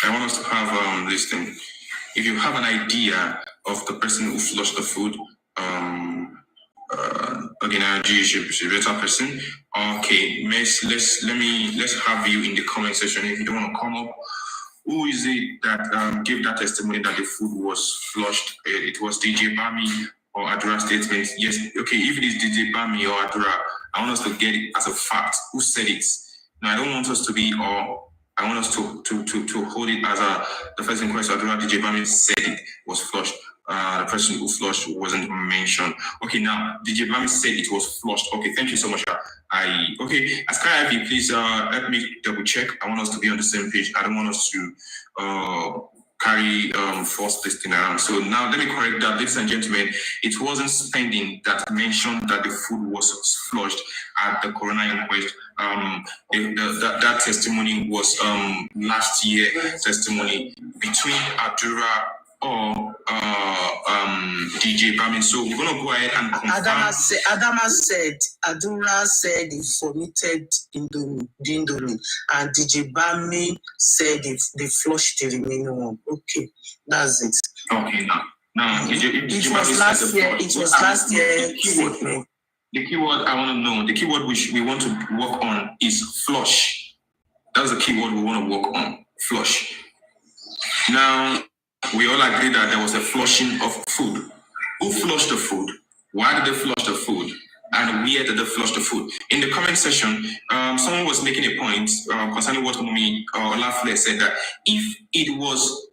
I want us to have this thing. If you have an idea of the person who flushed the food, again, a better person. Okay, let's have you in the comment section. If you don't want to come up, who is it that gave that testimony that the food was flushed? It was DJ Bami or Adura statement. Yes, okay, if it is DJ Bami or Adura, I want us to get it as a fact. Who said it? Now, I don't want us to be, or I want us to hold it as the first inquest Adura DJ Bami said it was flushed. The person who flushed wasn't mentioned. Okay, now DJ Bami said it was flushed. Okay, thank you so much. Okay, as Ivy, please let me double check. I want us to be on the same page. I don't want us to carry false this thing around. So now let me correct that, ladies and gentlemen. It wasn't spending that mentioned that the food was flushed at the coroner inquest. That testimony was last year testimony between Adura or DJ Bami. So we're gonna go ahead and confirm. Adura said he vomited Indomie, and DJ Bami said they flushed the remaining one. Okay, that's it. Okay, now it was last year. It was last year. The keyword I want to know, the keyword we want to work on is flush. That's the keyword we want to work on, flush. Now, we all agree that there was a flushing of food. Who flushed the food? Why did they flush the food? And where did they flush the food? In the comment section, someone was making a point concerning what Mumi Olafle said, that if it was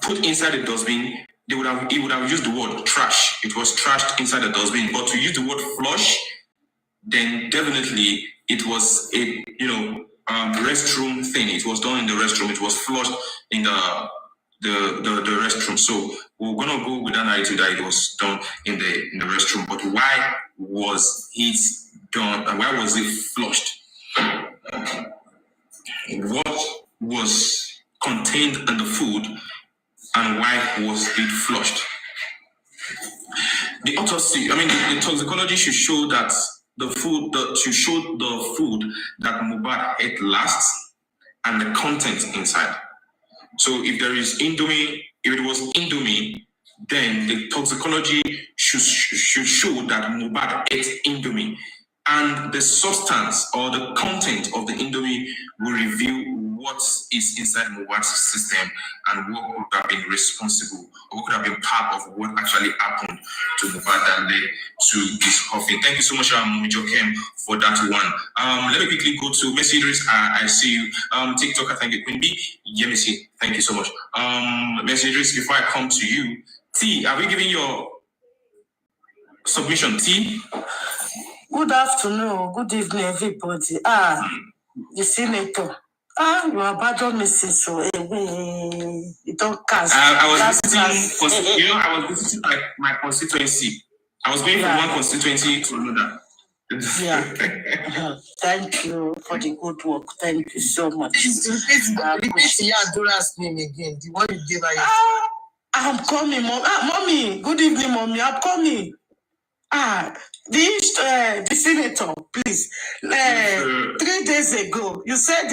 put inside the dustbin, he would have used the word trash. It was trashed inside the dustbin. But to use the word flush, then definitely it was a restroom thing. It was done in the restroom. It was flushed in the restroom. So we're gonna go with that narrative that it was done in the restroom. But why was it done? Why was it flushed? What was contained in the food, and why was it flushed? The autopsy, the toxicology should show that the food that Mohbad ate last and the content inside. So if there is Indomie, if it was Indomie, then the toxicology should show that Mohbad ate Indomie, and the substance or the content of the Indomie will reveal what is inside Mohbad's system and what could have been responsible, or what could have been part of what actually happened to Mohbad that led to this whole thing. Thank you so much, Jokem, for that one. Let me quickly go to Messi Idris. I see you. TikTok, I thank you, Queen B. Yeah, Messi, thank you so much. Messi Idris, before I come to you, T, are we giving your submission, T? Good afternoon, good evening, everybody. The senator. You are bad on missing, so you don't cast. I was visiting, I was visiting my constituency. I was going from one constituency to another. Yeah. Thank you for the good work. Thank you so much. Repeat Adora's name again. The one you gave her. I'm coming, Mom. Mommy, good evening, Mommy. I'm coming. The senator, please. 3 days ago, you said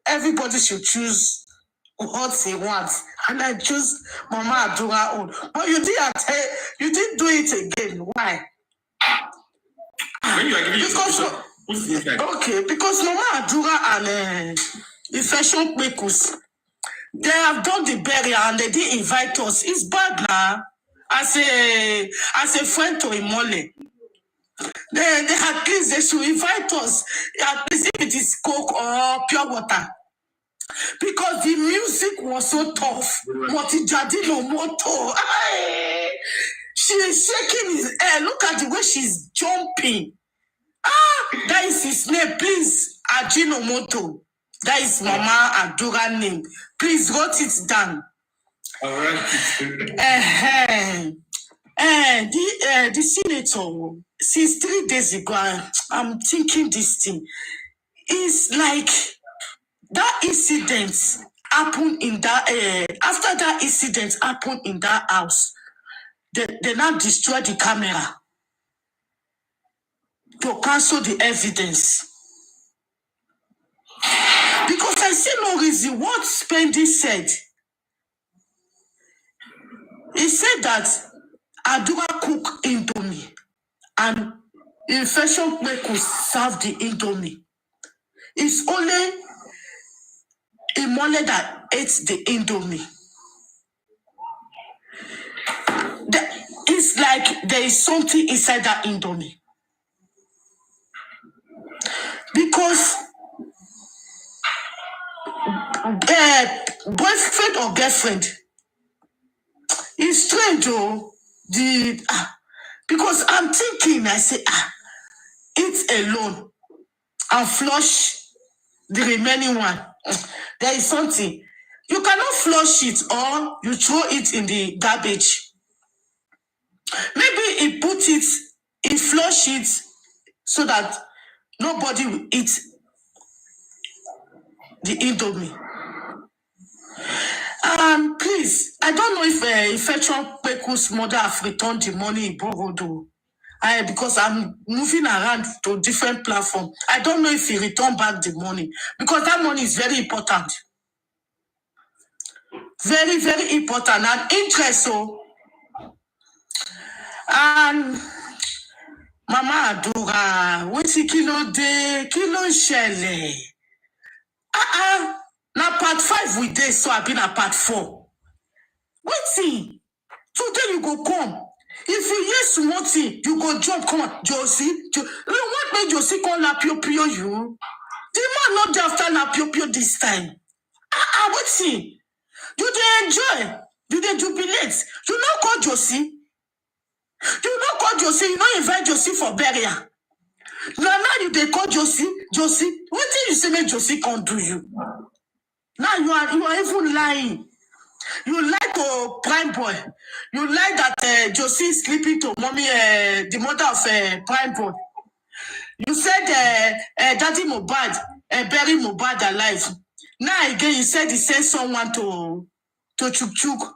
everybody should choose what he wants, and I choose Mama Adura own. But you didn't do it again. Why? When you are giving because Mama Adura and Infection Pekus, they have done the burial and they didn't invite us. It's bad now. As a friend to Imole, they at least they should invite us. At least if it is Coke or pure water, because the music was so tough. Motijadino Moto. She is shaking his hair. Look at the way she's jumping. That is his name. Please, Ajinomoto. That is Mama Adura name. Please write it down. All right. The senator, since 3 days ago, I'm thinking this thing. It's like that incident happened in that, after that incident happened in that house, they now destroyed the camera to cancel the evidence. Because I see no reason what Spendy said. He said that Adura cook Indomie and infection could serve the Indomie. It's only Imole that ate the Indomie. It's like there is something inside that Indomie. Because boyfriend or girlfriend is strange, because I'm thinking, I say, eat alone and flush the remaining one. There is something. You cannot flush it or you throw it in the garbage. Maybe he put it, he flush it so that nobody will eat the Indomie. Please, I don't know if Infection Kweku's mother have returned the money he borrowed, because I'm moving around to different platforms. I don't know if he returned back the money, because that money is very important. Very, very important. And interest, and Mama Adura, what's kilo de kilo shele? Now part 5 we did, so I've been at part 4. Wait, today you go come. If you hear small thing, you go jump. Come on, Josie. What made Josie call Lapio Pio you? The man not after Lapio Pio this time. Wait, you dey enjoy. You dey jubilate. You not call Josie. You not call Josie. You not invite Josie for burial. Now you dey call Josie. Josie, what did you say make Josie can't do you? Now you are even lying. You like Prime Boy. You like that Josie is sleeping to mommy, the mother of Prime Boy. You said Daddy Mohbad, bury Mohbad alive. Now again, you said he sent someone to Chuk Chuk.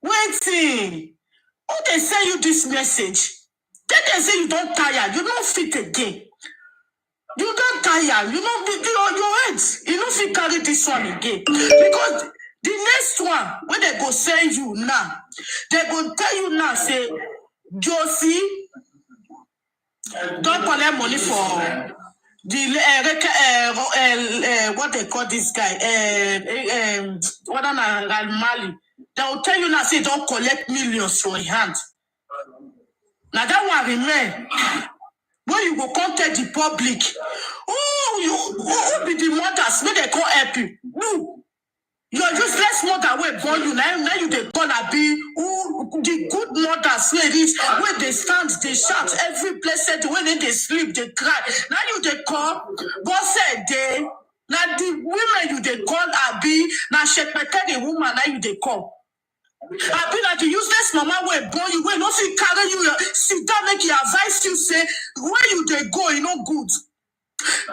Waiting. Who they send you this message? Then they say you don't tire. You don't fit again. You don't tire. You know, your head. You don't fit carry this one again. Because the next one, when they go send you now, they go tell you now, say, Josie, don't collect money for the what they call this guy, Mali. They will tell you now, say, don't collect millions for your hand. Now that one remain. When you go contact the public, who be the mothers? When they call help you, who? You're useless mother where born you now you they gonna be the good mothers where reach where they stand, they shout every blessed when they sleep, they cry. Now you they call, God said they now the women you they call Abi, now Shepeteri woman now you they call. I be like the useless mama where born you, where nothing carry you, sit down, make you advise you, say, where you they go, you know good.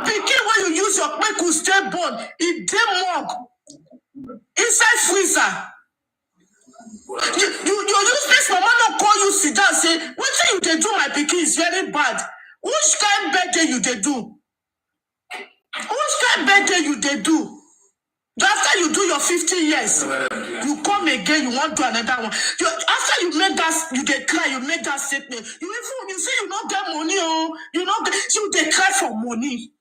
Begin when you use your make stay born, it dey mug. Inside freezer. You useless mama not call you, sit down, say, what thing you they do, my pikin is very bad. Which kind birthday you they do? Which kind birthday you they do? After you do your 50 years, you come again, you want to do another one. After you make that, you dey cry, you make that statement. You say you don't get money, you don't get, you dey cry for money.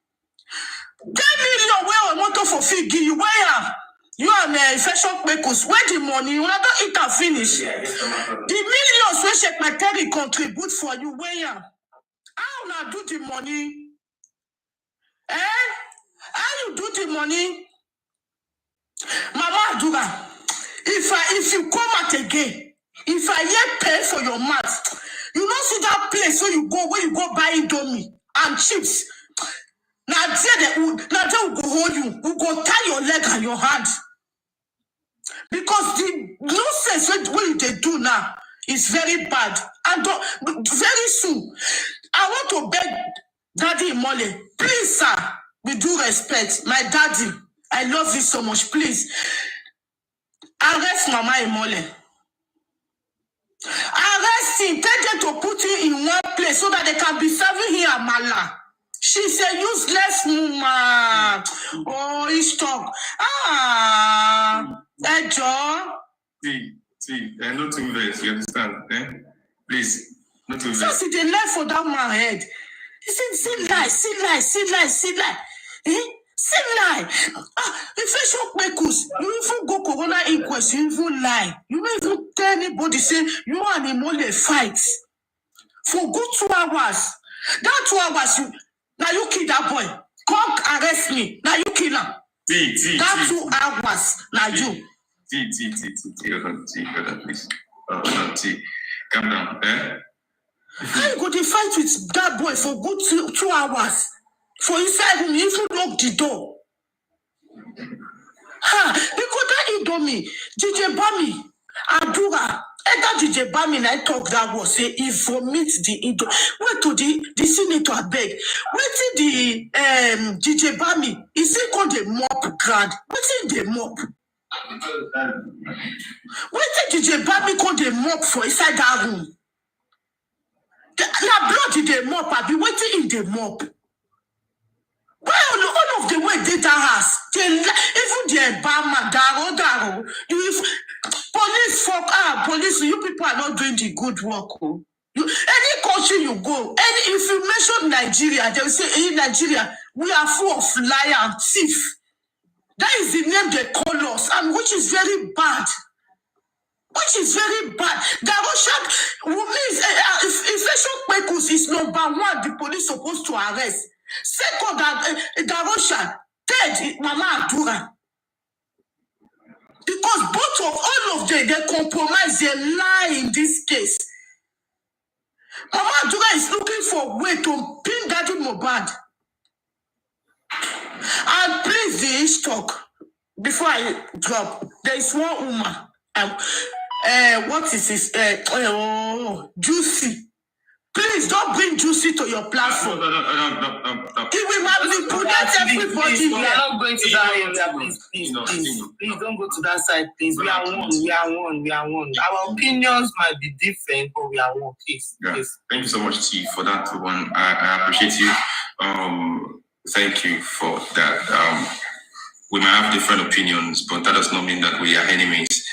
10 million where I want to fulfill, give you where you are infection makers, where the money, you don't eat and finish. The millions where Sheikh Materi contribute for you, where how now do the money? How you do the money? Mama Adura, if you come out again, if I yet pay for your mat, you don't see that place where you go buy Indomie and chips. Now there will go hold you, will go tie your leg and your hand. Because the nonsense what they do now is very bad. And very soon, I want to beg Daddy Imole, please, sir, with due respect, my daddy, I love you so much. Please, arrest Mama Imole. Arrest him. Tell them to put him in one place so that they can be serving him amala. She's a useless woman. Oh, he's talk. John. See, not too late, you understand? Please, not too late. So see, they left for that man's head. He said, see lie. See lie. If you even go corona inquest, you even lie. You don't even tell anybody, say, you and Imole fight. For good 2 hours. That 2 hours, now you kill that boy. Come arrest me. Now you kill him. That 2 hours, now you. Hold on, please. Calm down, How you go to fight with that boy for good 2 hours? For inside him, you even lock the door. Because that Indomie, DJ Bami, Adura, that DJ Bami, I talk that was say, he vomit the Indomie. Wait to the senator, I beg. Wait till the DJ Bami, is he called the mop grad? Wait till the mop. Wait till DJ Bami called the mop for inside that room. Now blood in the mop, I be waiting in the mop. Well, all of the way they that house, even the barman, Daro, police, you people are not doing the good work. Oh. Any country you go, if you mention Nigeria, they will say, in Nigeria, we are full of liar and thief. That is the name they call us, and which is very bad. Darosha, inflation Kwekus is number 1, the police supposed to arrest. Second, Darosha, third, Mama Adura. Because all of them, they compromise, they lie in this case. Mama Adura is looking for a way to pin Daddy Mohbad. And please, the talk, before I drop, there is one woman. What is this? Juicy. Please don't bring Juicy to your platform. No. He will manipulate everybody. We are not going to that area, please. Please don't go to that side, please. We are one. Our opinions might be different, but we are one, please. Yeah. Please. Thank you so much, T, for that one. I appreciate you. Thank you for that. We might have different opinions, but that does not mean that we are enemies.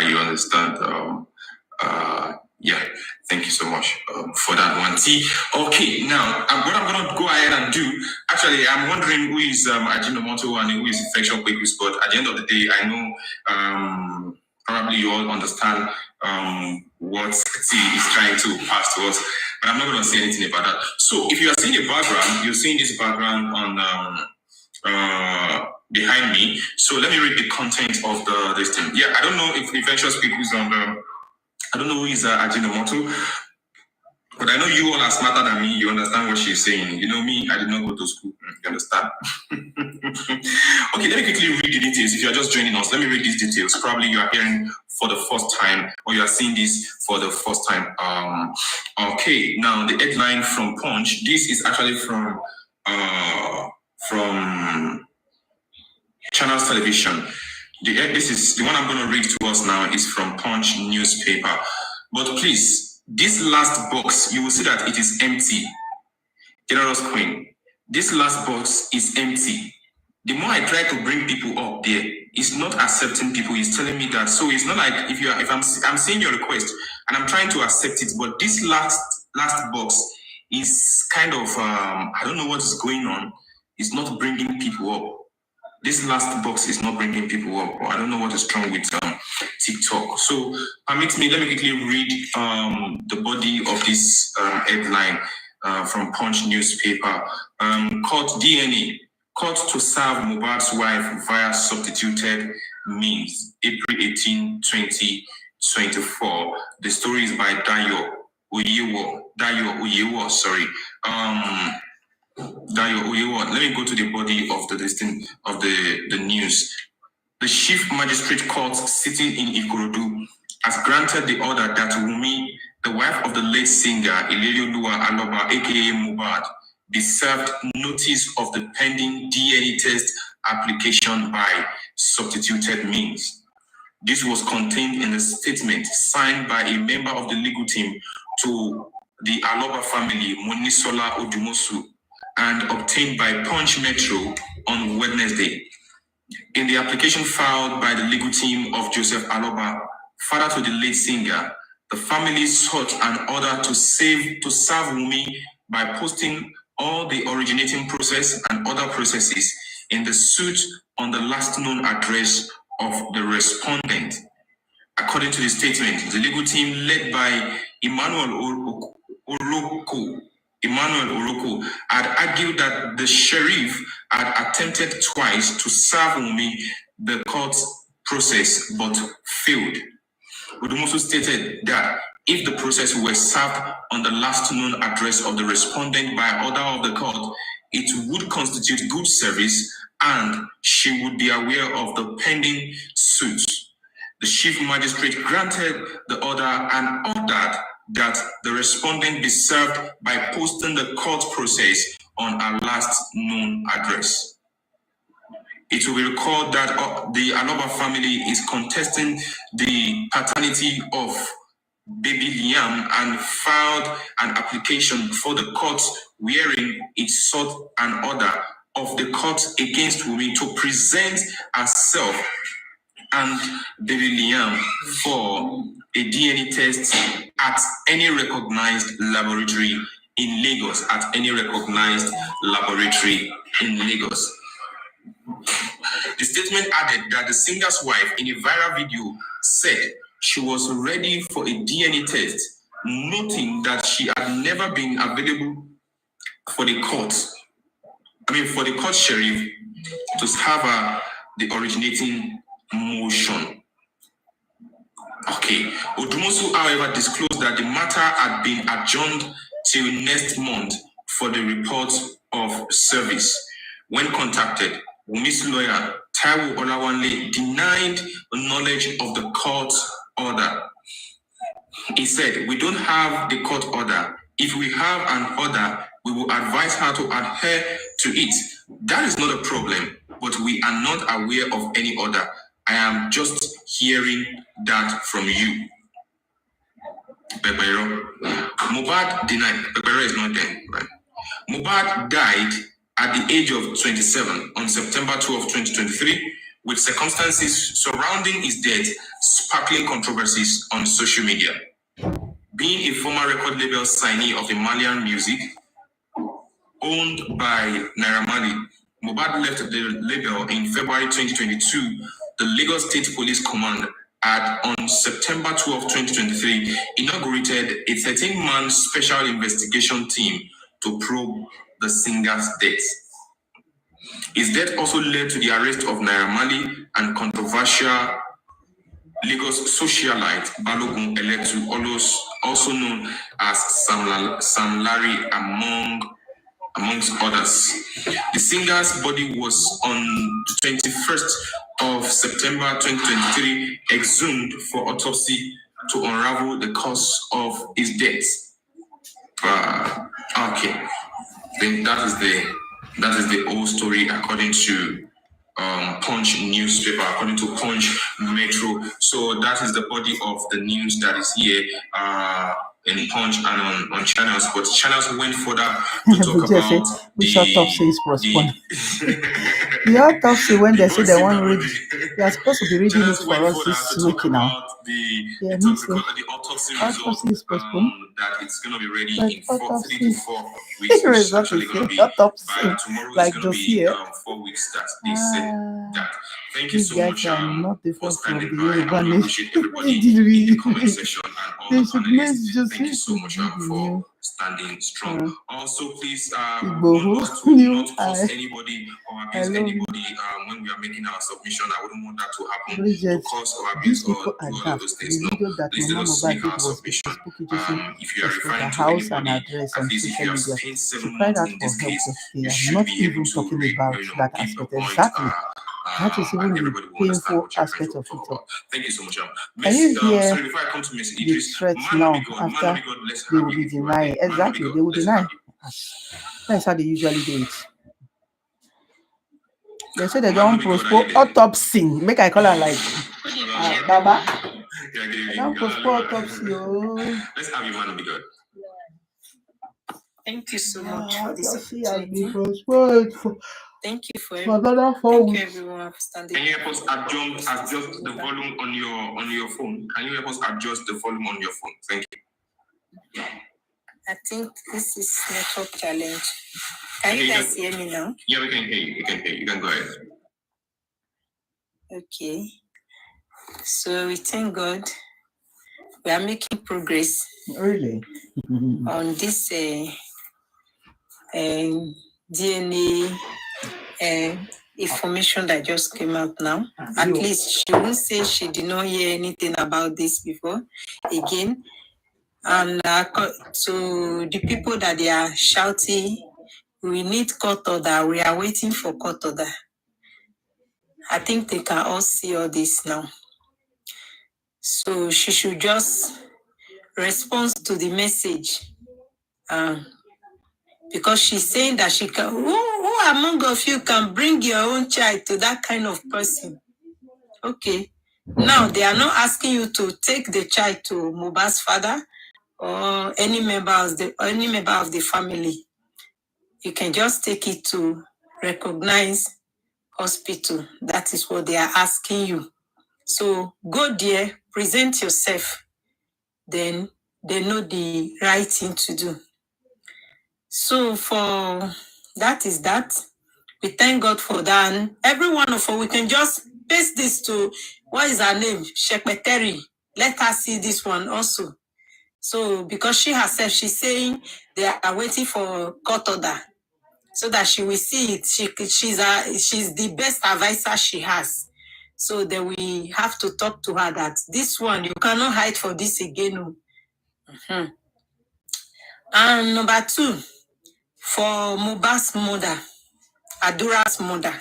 You understand? Yeah, thank you so much for that one. T. Okay, now what I'm gonna go ahead and do. Actually, I'm wondering who is Ajinomoto and who is Infection Quickness. But at the end of the day, I know probably you all understand what T is trying to pass to us. But I'm not gonna say anything about that. So, if you are seeing the background, you're seeing this background on behind me. So let me read the content of this thing. Yeah, I don't know if Infectious People is on the. I don't know who is Ajinomoto, but I know you all are smarter than me. You understand what she's saying. You know me, I did not go to school. You understand? Okay, let me quickly read the details. If you are just joining us, let me read these details. Probably you are hearing for the first time, or you are seeing this for the first time. Okay, now the headline from Punch. This is actually from Channels Television. This is the one I'm going to read to us now is from Punch newspaper. But please, this last box, you will see that it is empty. Generous Queen, this last box is empty. The more I try to bring people up there, it's not accepting people. It's telling me that. So it's not like if I'm seeing your request and I'm trying to accept it, but this last box is kind of I don't know what is going on. It's not bringing people up. This last box is not bringing people up. I don't know what is wrong with TikTok. So let me quickly read the body of this headline from Punch newspaper. Caught caught to serve Mohbad's wife via substituted means, April 18, 2024. The story is by Dayo Uyewo, sorry. Dayo Uyewo. Let me go to the body of the listing of the news. The Chief Magistrate Court sitting in Ikorodu has granted the order that Wunmi, the wife of the late singer Ilerioluwa Aloba, aka Mohbad, be served notice of the pending DNA test application by substituted means. This was contained in a statement signed by a member of the legal team to the Aloba family, Monisola Odumosu, and obtained by Punch Metro on Wednesday. In the application filed by the legal team of Joseph Aloba, father to the late singer, the family sought an order to serve Wunmi by posting all the originating process and other processes in the suit on the last known address of the respondent. According to the statement, the legal team led by Emmanuel Oroko had argued that the sheriff had attempted twice to serve Wunmi the court process but failed. Odumosu stated that if the process were served on the last known address of the respondent by order of the court, it would constitute good service and she would be aware of the pending suit. The Chief Magistrate granted the order and ordered that the respondent be served by posting the court process on her last known address. It will be recalled that the Aloba family is contesting the paternity of baby Liam and filed an application before the court wherein it sought an order of the court against Wunmi to present herself and baby Liam for a DNA test at any recognized laboratory in Lagos. The statement added that the singer's wife in a viral video said she was ready for a DNA test, noting that she had never been available for the court sheriff to have her the originating motion. Okay. Odumosu, however, disclosed that the matter had been adjourned till next month for the report of service. When contacted, Wunmi's lawyer, Taiwo Olawanle, denied knowledge of the court order. He said, "We don't have the court order. If we have an order, we will advise her to adhere to it. That is not a problem, but we are not aware of any order. I am just hearing that from you." Pepero. Mohbad denied. Pepero is not there, right? Mohbad died at the age of 27 on September 12, 2023, with circumstances surrounding his death sparkling controversies on social media. Being a former record label signee of Malian music owned by Naira Marley, Mohbad left the label in February 2022. The Lagos State Police Command had, on September 12, 2023, inaugurated a 13-man special investigation team to probe the singer's death. His death also led to the arrest of Naira Marley and controversial Lagos socialite Balogun Eletu, also known as Sam Larry, amongst others. The singer's body was on the 21st of September 2023 exhumed for autopsy to unravel the cause of his death. Okay, then that is the whole story according to Punch newspaper, according to Punch Metro. So that is the body of the news that is here in Punch and on channels. But channels went further to talk about which autopsy is postponed. The autopsy, when they say they want to read, they are supposed to be reading it for us this week now. The autopsy is postponed. That it's going to be ready in 3 to 4 weeks. It's actually going to be autopsy, tomorrow like it's going to be 4 weeks that they said that. Thank you so much for spending time. I appreciate everybody in the comment section and all the panelists. Thank you so much for standing strong. Also, please Igbo, want us to you, not curse anybody or abuse anybody when we are making our submission. I wouldn't want that to happen. Bridget, To curse or these abuse or people do are all of daft. those The things. No, video that please let Mama us Mohbad make did our was submission. Spooky Jason If you are exposed her referring to house and anybody, address at on least if social you have media. spent She 7 cried months out in for this help, case, but they you are should not be able even to talking about that give aspect. your point. Exactly. That is even And the everybody will understand painful what you're trying aspect to of talk it. about. Thank you so much. Can you hear Sorry, before I come to Messi the Idris, threats man will now be God. Man will after be God. Let's they have will you be if you are denying? there. Man will be Exactly, God. they will Let's deny. have you. That's how they usually do it. They say they Man will don't be God. Are postpone you there? autopsy. Make I call her like Baba. Yeah, good They evening. don't postpone autopsy. Oh. Let's have you, man will be God. Thank you so much for this Autopsy has been opportunity. postponed for Thank you for another 4 thank you weeks. everyone for standing. Can you help us adjust the volume on your phone? Can you help us adjust the volume on your phone? Thank you. I think this is network challenge. Can you guys hear me now? Yeah, we can hear you. We can hear you. You can go ahead. Okay. So we thank God we are making progress Really? on this DNA information that just came out now. At least she won't say she did not hear anything about this before again. And to the people that they are shouting, we need court order. We are waiting for court order. I think they can all see all this now. So she should just respond to the message. Because she's saying that she can, who among of you can bring your own child to that kind of person? Okay. Now they are not asking you to take the child to Mohbad's father or any member of the family. You can just take it to recognized hospital. That is what they are asking you. So go there, present yourself. Then they know the right thing to do. So for that is that. We thank God for that. And every one of us, we can just paste this to, what is her name? Shekpeteri. Let her see this one also. So because she herself, she's saying they are waiting for court order so that she will see it. She's the best advisor she has. So then we have to talk to her that this one, you cannot hide for this again. Mm-hmm. And number 2, for Mohbad's mother, Adura's mother.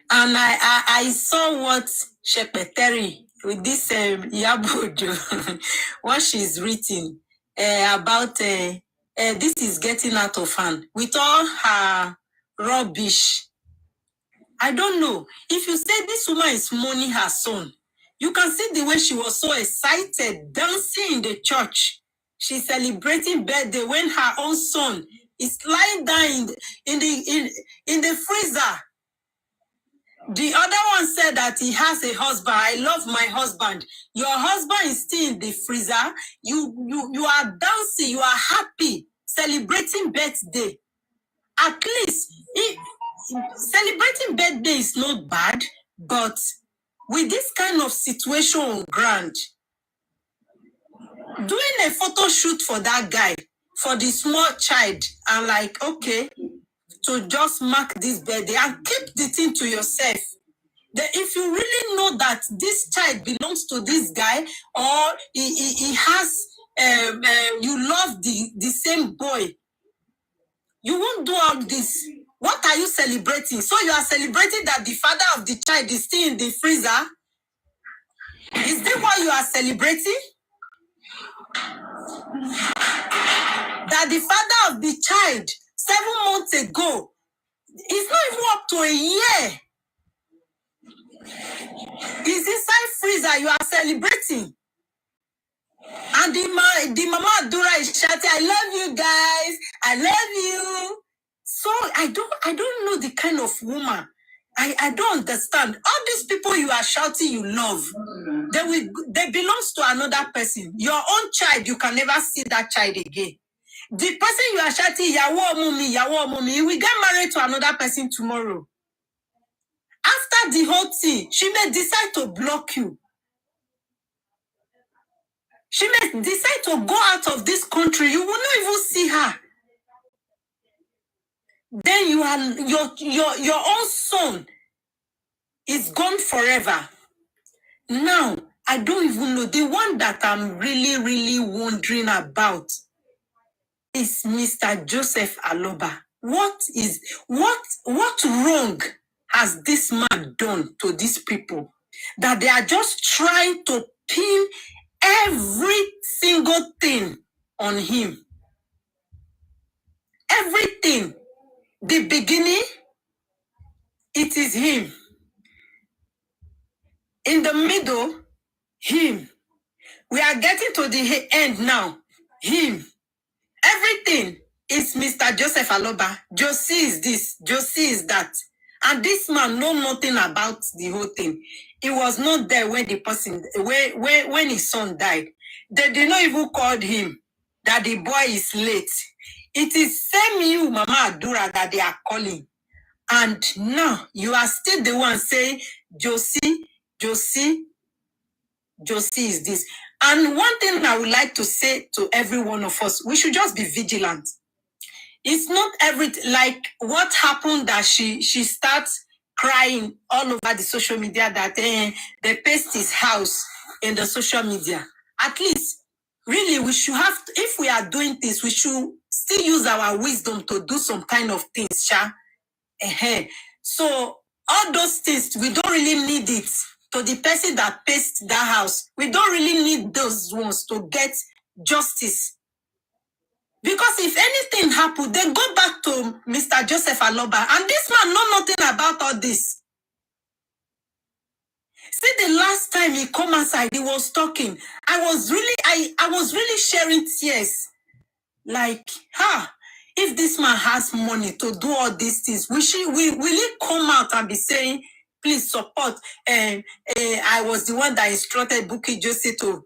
And I saw what Shekpeteri with this Yabojo, what she's written about this is getting out of hand with all her rubbish. I don't know. If you say this woman is mourning her son, you can see the way she was so excited, dancing in the church. She's celebrating birthday when her own son is lying down in the freezer. The other one said that he has a husband. I love my husband. Your husband is still in the freezer. You are dancing. You are happy, celebrating birthday. At least celebrating birthday is not bad, but with this kind of situation on ground, doing a photo shoot for that guy, for the small child, and like, okay, to just mark this birthday and keep the thing to yourself. That if you really know that this child belongs to this guy, or he has, you love the same boy, you won't do all this. What are you celebrating? So you are celebrating that the father of the child is still in the freezer? Is that what you are celebrating? That the father of the child 7 months ago, it's not even up to a year, is inside freezer. You are celebrating. And the mama Adura is shouting, I love you guys. I love you. So I don't know the kind of woman. I don't understand. All these people you are shouting you love, they belongs to another person. Your own child, you can never see that child again. The person you are shouting, Yawo Mumi, he will get married to another person tomorrow. After the whole thing, she may decide to block you. She may decide to go out of this country. You will not even see her. Then you are your own son is gone forever. Now, I don't even know. The one that I'm really, really wondering about is Mr. Joseph Aloba. What wrong has this man done to these people that they are just trying to pin every single thing on him? Everything. The beginning, it is him. In the middle, him. We are getting to the end now. Him. Everything is Mr. Joseph Aloba. Josie is this, Josie is that. And this man know nothing about the whole thing. He was not there when the person, when his son died. They did not even call him that the boy is late. It is same you, Mama Adura, that they are calling. And now you are still the one saying, Josie is this. And one thing I would like to say to every one of us, we should just be vigilant. It's not like what happened that she starts crying all over the social media that they paste his house in the social media. At least, really, we should have, if we are doing this, we should still use our wisdom to do some kind of things, Sha. So all those things, we don't really need it. To the person that pasted that house, we don't really need those ones to get justice. Because if anything happened, then go back to Mr. Joseph Aloba. And this man know nothing about all this. See, the last time he come outside, he was talking. I was really sharing tears. Like, if this man has money to do all these things, will he come out and be saying, please support? I was the one that instructed Bukky Jose to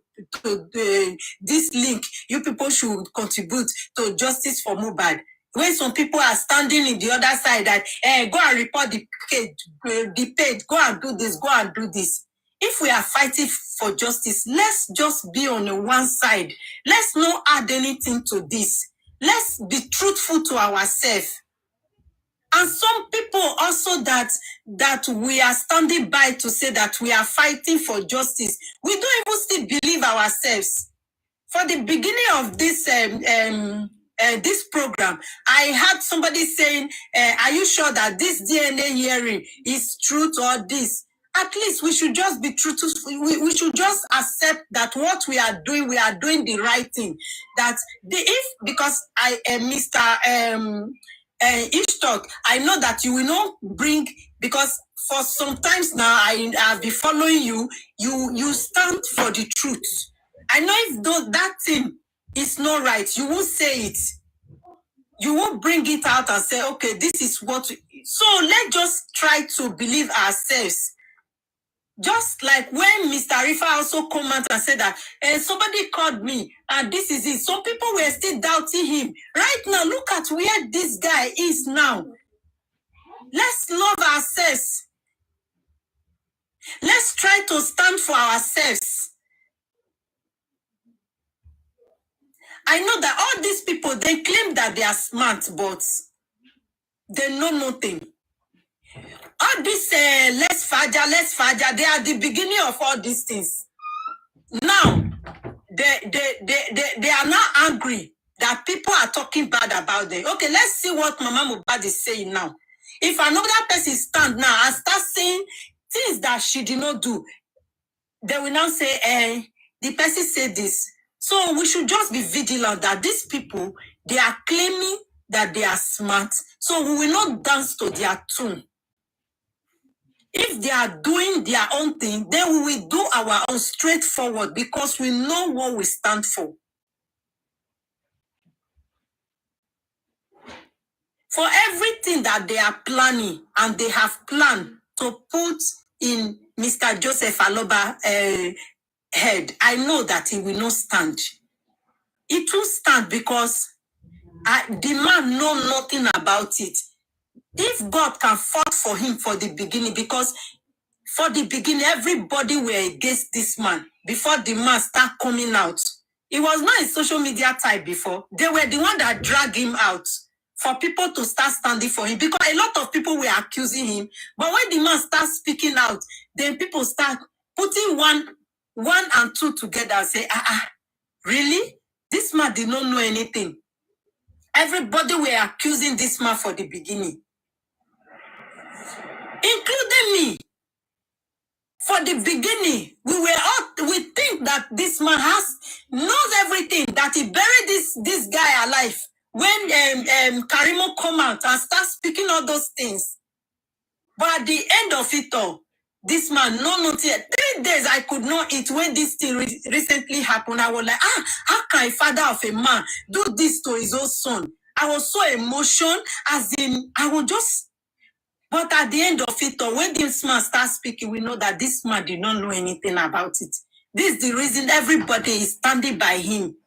this link. You people should contribute to justice for Mohbad. When some people are standing in the other side that go and report the page, go and do this, go and do this. If we are fighting for justice, let's just be on one side. Let's not add anything to this. Let's be truthful to ourselves. And some people also that we are standing by to say that we are fighting for justice. We don't even still believe ourselves. For the beginning of this this program, I had somebody saying, are you sure that this DNA hearing is true to all this? At least we should just be truthful. We should just accept that what we are doing the right thing. That because I Mr. Ishtok, I know that you will not bring, because for sometimes now I've been following you. You stand for the truth. I know if that thing is not right, you won't say it. You won't bring it out and say, okay, this is what. So let's just try to believe ourselves. Just like when Mr. Rifa also commented and said that somebody called me and this is it. Some people were still doubting him. Right now, look at where this guy is now. Let's love ourselves. Let's try to stand for ourselves. I know that all these people, they claim that they are smart, but they know nothing. All this let's faja, they are the beginning of all these things. Now, they are now angry that people are talking bad about them. Okay, let's see what Mama Mohbad is saying now. If another person stand now and start saying things that she did not do, they will now say, the person said this. So we should just be vigilant that these people, they are claiming that they are smart. So we will not dance to their tune. If they are doing their own thing, then we will do our own straightforward, because we know what we stand for. For everything that they are planning, and they have planned to put in Mr. Joseph Aloba head, I know that he will not stand. It will stand because the man know nothing about it. If God can fight for him for the beginning, because for the beginning, everybody were against this man before the man start coming out. He was not a social media type before. They were the one that dragged him out for people to start standing for him because a lot of people were accusing him. But when the man starts speaking out, then people start putting one and two together and say, really? This man did not know anything. Everybody were accusing this man for the beginning, including me. For the beginning, we think that this man knows everything, that he buried this guy alive. When Karimo come out and start speaking all those things. But at the end of it all, this man, no 3 days I could not eat when this thing recently happened. I was like, how can a father of a man do this to his own son? I was so emotional, as in, I was just... But at the end of it all, when this man starts speaking, we know that this man did not know anything about it. This is the reason everybody is standing by him.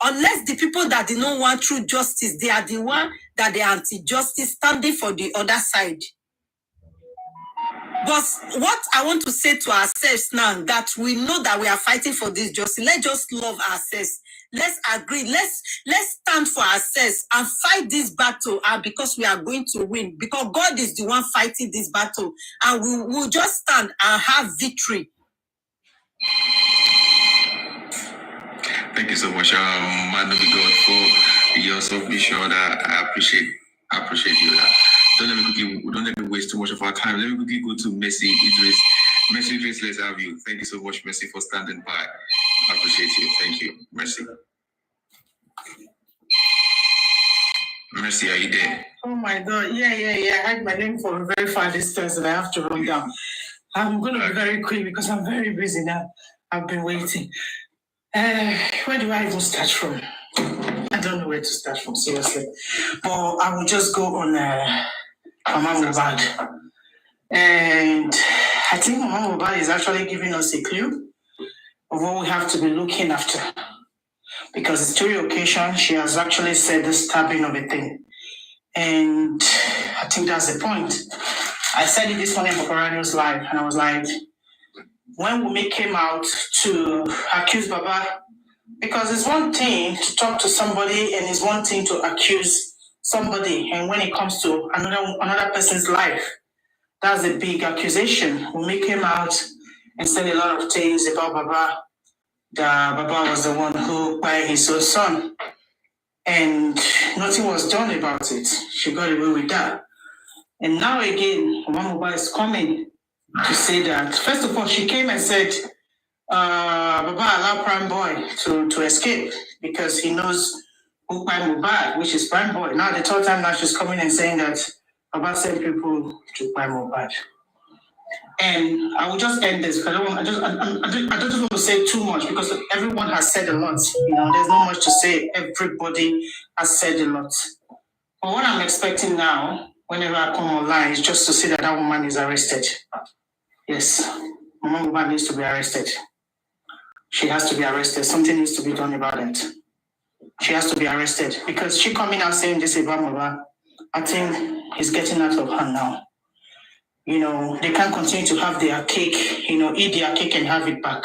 Unless the people that did not want true justice, they are the one that they are anti-justice, standing for the other side. But what I want to say to ourselves now, that we know that we are fighting for this justice, let's just love ourselves. Let's agree. Let's stand for ourselves and fight this battle, because we are going to win. Because God is the one fighting this battle, and we will just stand and have victory. Thank you so much, man of God, for your submission. I appreciate you. Don't let me waste too much of our time. Let me quickly go to Mercy Idris. Mercy Idris, let's have you. Thank you so much, Mercy, for standing by. I appreciate you. Thank you, Mercy. Mercy, are you there? Oh my God. Yeah. I had my name for a very far distance and I have to run down. I'm going to be very quick because I'm very busy now. I've been waiting. Where do I even start from? I don't know where to start from, seriously. But I will just go on Mama Mohbad. And I think Mama Mohbad is actually giving us a clue of what we have to be looking after. Because it's 3 occasions she has actually said the stabbing of a thing. And I think that's the point. I said it this morning for Coranius Live, and I was like, when Wumi came out to accuse Baba, because it's one thing to talk to somebody and it's one thing to accuse somebody, and when it comes to another person's life, that's a big accusation. Wumi came out and said a lot of things about Baba, that Baba was the one who killed his own son, and nothing was done about it. She got away with that. And now again, Mohbad is coming to say that. First of all, she came and said, Baba allowed Prime Boy to escape because he knows who killed Mohbad, which is Prime Boy. Now the third time now she's coming and saying that Baba sent people to kill Mohbad. And I will just end this because I don't want to say too much because everyone has said a lot. There's not much to say. Everybody has said a lot. But what I'm expecting now, whenever I come online, is just to see that woman is arrested. Yes, Mama Mohbad needs to be arrested. She has to be arrested. Something needs to be done about it. She has to be arrested because she coming out saying this about Mohbad, I think it's getting out of hand now. They can't continue to have their cake, eat their cake and have it back.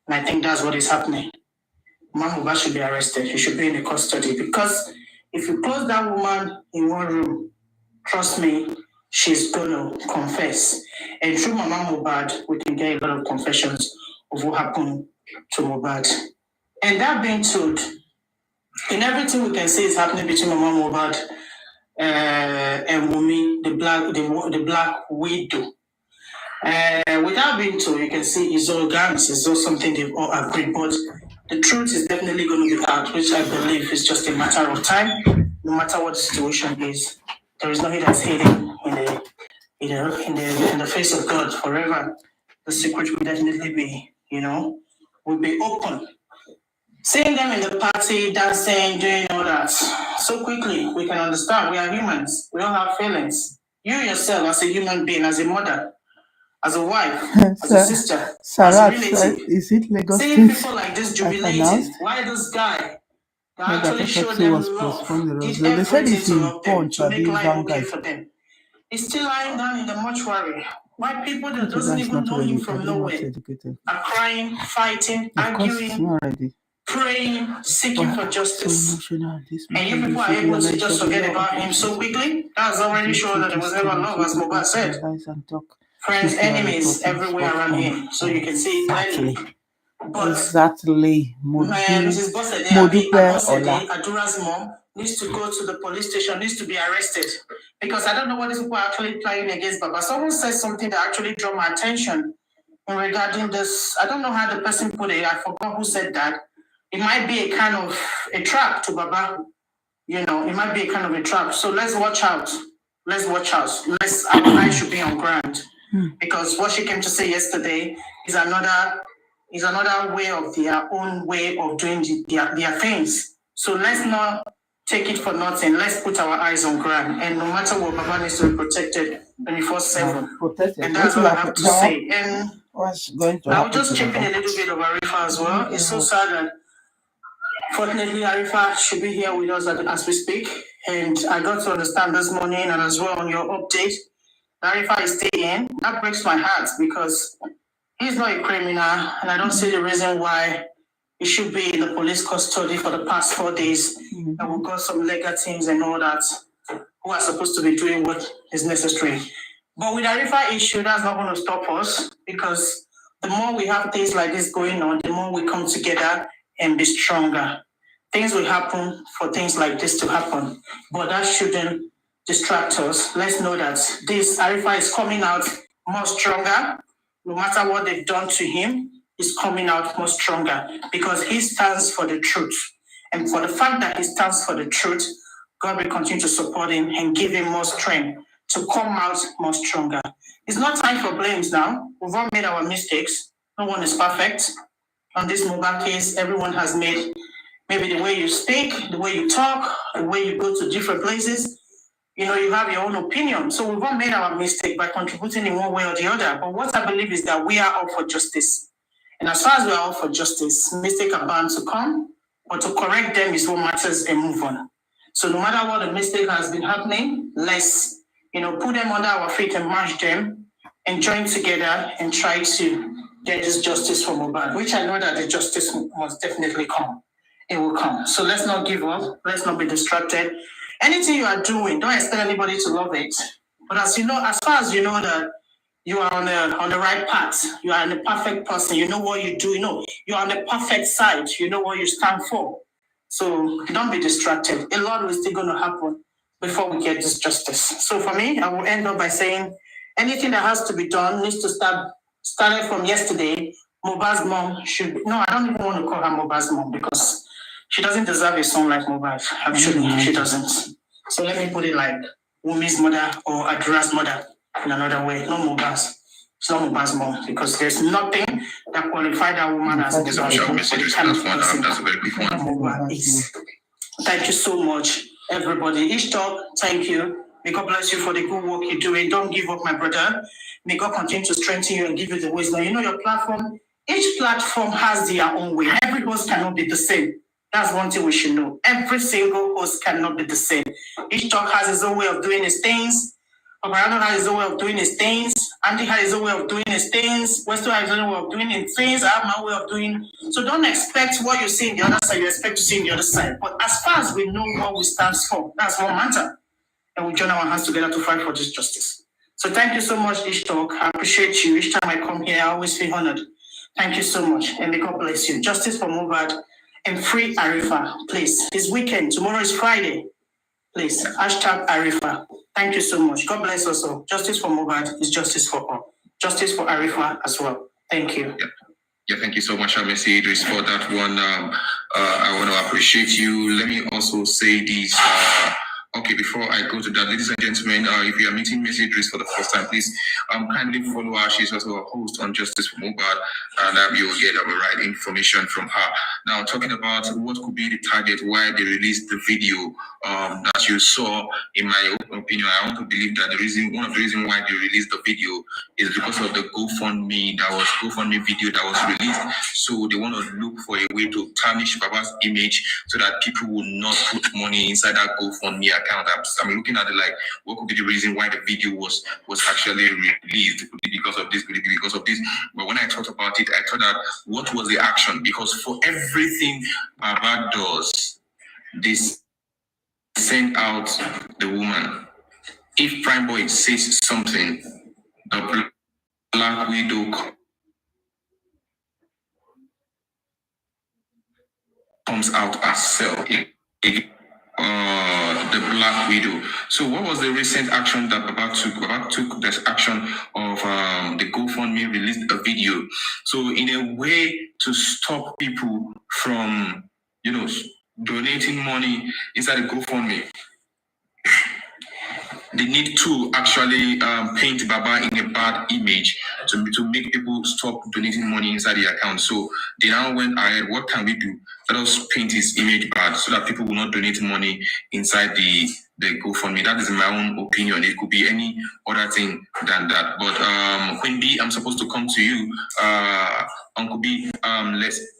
And I think that's what is happening. Mama Mohbad should be arrested. She should be in the custody because if you close that woman in one room, trust me, she's going to confess. And through Mama Mohbad, we can get a lot of confessions of what happened to Mohbad. And that being told, in everything we can say is happening between Mama Mohbad and Wumi, the black widow. Without being told, you can see it's all guns, it's all something they've all agreed. But the truth is definitely going to be out, which I believe is just a matter of time. No matter what the situation is, there is nothing that's hidden in the face of God forever. The secret will definitely be, will be open. Seeing them in the party, dancing, doing all that, so quickly we can understand we are humans. We all have feelings. You yourself, as a human being, as a mother, as a wife, as a sister, as a relative, is it Lagos seeing State people like this that jubilating, announced why this guy that that actually showed autopsy them was love, postponed? did They said everything it's to in love them, Punch, to make life okay Vanguard. for them. He's still lying down in the mortuary. Why people that So doesn't that's even not know ready. him from Probably not nowhere educated. are crying, fighting, Of course, it's arguing, not ready. praying, seeking for justice. And you people are able to just forget about him so quickly. That's already showing that there was never love, as Mohbad said. Friends, enemies everywhere around him. So you can see it clearly. But exactly. Mrs. Bossede, Adura's mom, needs to go to the police station, needs to be arrested. Because I don't know what these people are actually playing against Baba. Someone said something that actually drew my attention regarding this. I don't know how the person put it. I forgot who said that. It might be a kind of a trap to Baba. You know, it might be a kind of a trap. So let's watch out. Let's watch out. Our eyes should be on ground. Because what she came to say yesterday is another way of their own way of doing their things. So let's not take it for nothing. Let's put our eyes on ground. And no matter what, Baba needs to be protected 24/7. And that's what I have to say. And I'll just chip in a little bit of Arifa as well. It's so sad that fortunately Arifa should be here with us as we speak. And I got to understand this morning and as well on your update, Arifa is staying. That breaks my heart because he's not a criminal, and I don't see the reason why he should be in the police custody for the past 4 days. And we've got some legal teams and all that who are supposed to be doing what is necessary. But with the Arifa issue, that's not going to stop us, because the more we have things like this going on, the more we come together and be stronger. Things will happen for things like this to happen, but that shouldn't distract us. Let's know that this Arifa is coming out more stronger. No matter what they've done to him, he's coming out more stronger because he stands for the truth. And for the fact that he stands for the truth, God will continue to support him and give him more strength to come out more stronger. It's not time for blames now. We've all made our mistakes. No one is perfect. On this Mohbad case, everyone has made maybe the way you speak, the way you talk, the way you go to different places. You know, you have your own opinion. So we've all made our mistake by contributing in one way or the other. But what I believe is that we are all for justice. And as far as we are all for justice, mistakes are bound to come, but to correct them is what matters and move on. So no matter what the mistake has been happening, let's, put them under our feet and mash them and join together and try to get this justice for Mohbad, which I know that the justice must definitely come. It will come. So let's not give up. Let's not be distracted. Anything you are doing, don't expect anybody to love it. But as far as you know that you are on the right path, you are the perfect person, you know what you do, you're on the perfect side, you know what you stand for. So don't be distracted. A lot is still going to happen before we get this justice. So for me, I will end up by saying anything that has to be done needs to started from yesterday. Mohbad's mom I don't even want to call her Mohbad's mom because she doesn't deserve a son like Mohbad. Actually, she doesn't. So let me put it like Wumi's mother or Adura's mother in another way. Not Mohbad's. It's not Mohbad's mom because there's nothing that qualifies that woman as a Mohbad is. Thank you so much, everybody. Ishtalk, thank you. May God bless you for the good work you're doing. Don't give up, my brother. May God continue to strengthen you and give you the wisdom. Your platform, each platform has their own way. Every host cannot be the same. That's one thing we should know. Every single host cannot be the same. Each talk has his own way of doing his things. Obarano has his own way of doing his things. Andy has his own way of doing his things. Westo has his own way of doing his things. I have my way of doing. So don't expect what you see in the other side, you expect to see in the other side. But as far as we know what we stand for, that's what matters. And we join our hands together to fight for this justice. So thank you so much, Ishtalk. I appreciate you. Each time I come here, I always feel honored. Thank you so much. And may God bless you. Justice for Mohbad and free Arifa, please. It's weekend. Tomorrow is Friday. Please, #Arifa. Thank you so much. God bless us all. Justice for Mohbad is justice for all. Justice for Arifa as well. Thank you. Yeah, thank you so much, Messi Idris, for that one. I want to appreciate you. Let me also say this. Okay, before I go to that, ladies and gentlemen, if you are meeting Messi Idris for the first time, please kindly follow her. She's also a host on Justice for Mohbad, and you'll get the right information from her. Now, talking about what could be the target why they released the video that you saw, in my opinion, I want to believe that one of the reasons why they released the video is because of the GoFundMe video that was released. So they want to look for a way to tarnish Baba's image so that people will not put money inside that GoFundMe account. I'm looking at it like, what could be the reason why the video was actually released? Could it be because of this? Could it be because of this? But when I thought about it, I thought that what was the action? Because for everything Baba does, they send out the woman. If Prime Boy says something, the Black Widow comes out herself. The Black Widow. So what was the recent action that Baba took? Baba took this action of the GoFundMe, released a video. So in a way to stop people from, donating money inside the GoFundMe, they need to actually paint Baba in a bad image to make people stop donating money inside the account. So they now went ahead, what can we do? Let us paint his image bad so that people will not donate money inside the GoFundMe. That is my own opinion. It could be any other thing than that. But Queen B, I'm supposed to come to you. Uncle B,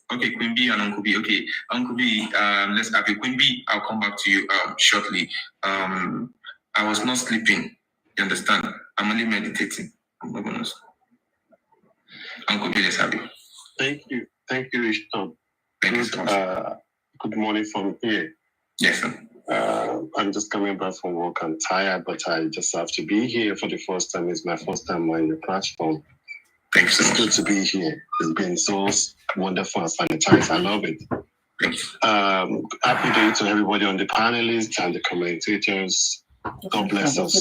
Queen B and Uncle B. Okay, Uncle B, let's have it. Queen B, I'll come back to you shortly. I was not sleeping, you understand? I'm only meditating. I'm not gonna. Uncle B, let's have it. Thank you, Ishton. Thank you so much. Good morning from here. Yes, sir. I'm just coming back from work. I'm tired, but I just have to be here for the first time. It's my first time on your platform. Thanks so much. It's good to be here. It's been so wonderful and sanitized. I love it. Happy day to everybody on the panelists and the commentators. God bless us.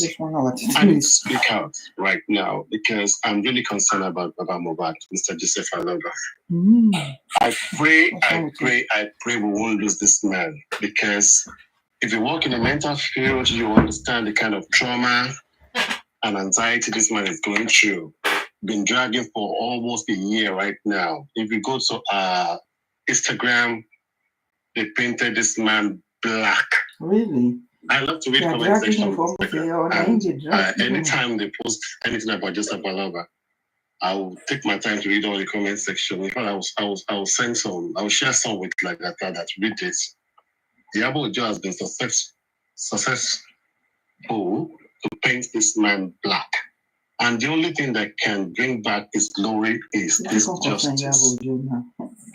I need to speak out right now because I'm really concerned about Mohbad, Mr. Joseph Aloba. I pray we won't lose this man, because if you work in the mental field, you understand the kind of trauma and anxiety this man is going through. Been dragging for almost a year right now. If you go to Instagram, they painted this man black. Really? I love to read comment section. Anytime they post anything about Joseph Aloba, I'll take my time to read all the comment section. In fact, I'll send some. I'll share some with like that read this. Diabo Joe has been successful to paint this man black, and the only thing that can bring back his glory is this justice.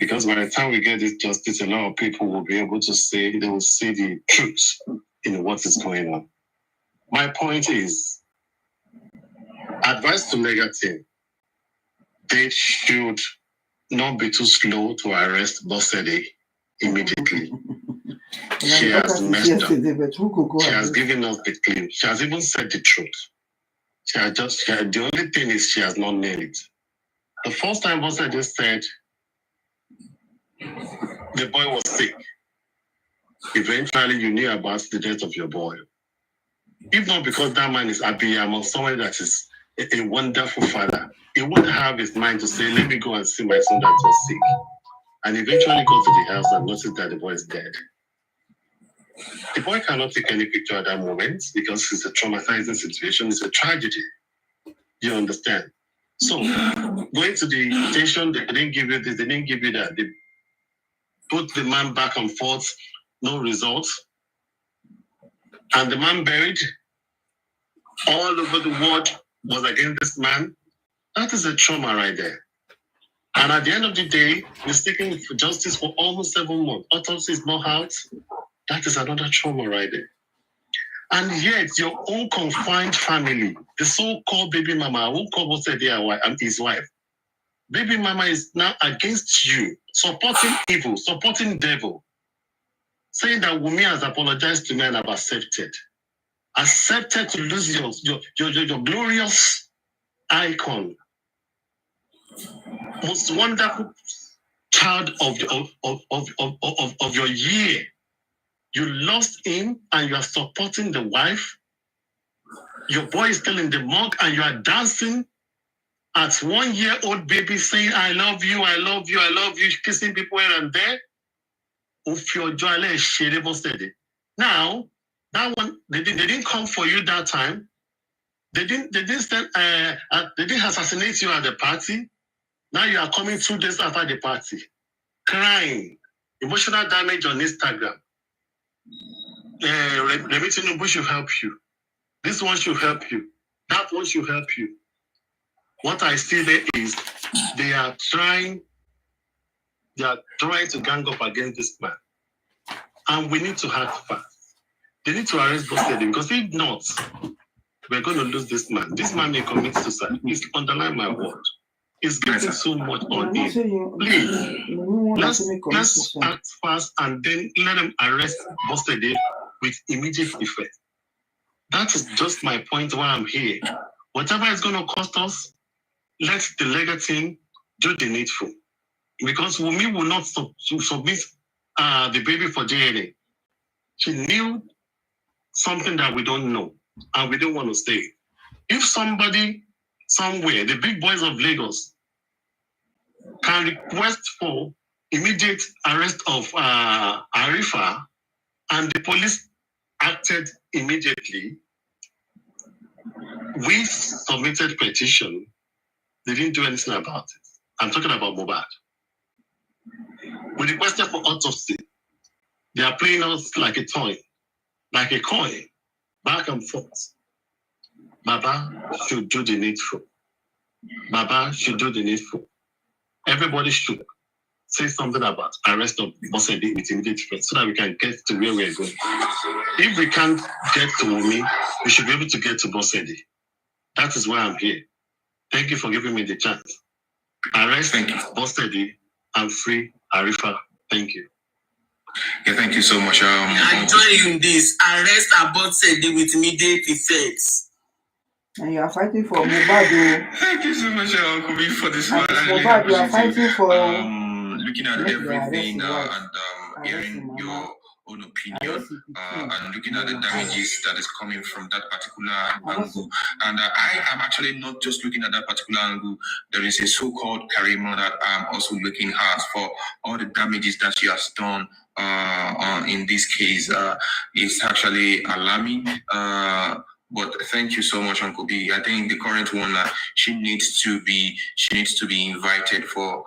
Because by the time we get this justice, a lot of people will be able to say, they will see the truth in what is going on. My point is, advice to negative, they should not be too slow to arrest Bossede immediately. She has messed up. She has given us the claim. She has even said the truth. The only thing is she has not nailed it. The first time Bossede said the boy was sick, eventually you knew about the death of your boy. If not because that man is Abiyam, someone that is a wonderful father, he would have his mind to say, let me go and see my son that was sick. And eventually go to the house and notice that the boy is dead. The boy cannot take any picture at that moment because it's a traumatizing situation, it's a tragedy. You understand? So, going to the station, they didn't give you this, they didn't give you that. They put the man back and forth, no results. And the man buried all over the world was against this man. That is a trauma right there. And at the end of the day, we're seeking for justice for almost 7 months. Autopsy is not out. That is another trauma right there. And yet, your own confined family, the so-called baby mama, who called his wife, baby mama is now against you, supporting evil, supporting devil, saying that Wumi has apologized to me and I've accepted to lose your glorious icon, most wonderful child of your year. You lost him and you are supporting the wife. Your boy is still in the mug and you are dancing at 1-year-old baby saying, I love you, I love you, I love you, kissing people here and there. Now, that one, they didn't come for you that time. They didn't assassinate you at the party. Now you are coming 2 days after the party, crying, emotional damage on Instagram. Remi Tinubu should help you. This one should help you. That one should help you. What I see there is they are trying to gang up against this man. And we need to act fast. They need to arrest Bostede, because if not, we're going to lose this man. This man may commit suicide. Please underline my word. It's getting so much on him. Please, let's act fast and then let them arrest Bostede with immediate effect. That is just my point why I'm here. Whatever is going to cost us, let the legal team do the needful. Because Wumi will not submit the baby for DNA. She knew something that we don't know, and we don't want to say. If somebody somewhere, the big boys of Lagos, can request for immediate arrest of Arifa, and the police acted immediately, we submitted petition, they didn't do anything about it. I'm talking about Mohbad. We requested for autopsy. They are playing us like a toy, like a coin, back and forth. Baba should do the needful. Baba should do the needful. Everybody should say something about arrest of Bostede with immediate effect so that we can get to where we're going. If we can't get to Wumi, we should be able to get to Bostede. That is why I'm here. Thank you for giving me the chance. Arrest Bostede and free Arifa. Thank you. Yeah, thank you so much. I join you in this. Arrest Bostede with immediate effects. And you are fighting for Mohbad. Thank you so much, Uncle B, for this one. Mohbad, you are fighting for looking at everything and hearing your own opinion and looking at the damages that is coming from that particular angle. And I am actually not just looking at that particular angle. There is a so-called Karima that I'm also looking at for all the damages that she has done in this case. It's actually alarming. But thank you so much, Uncle B. I think the current one, she needs to be invited for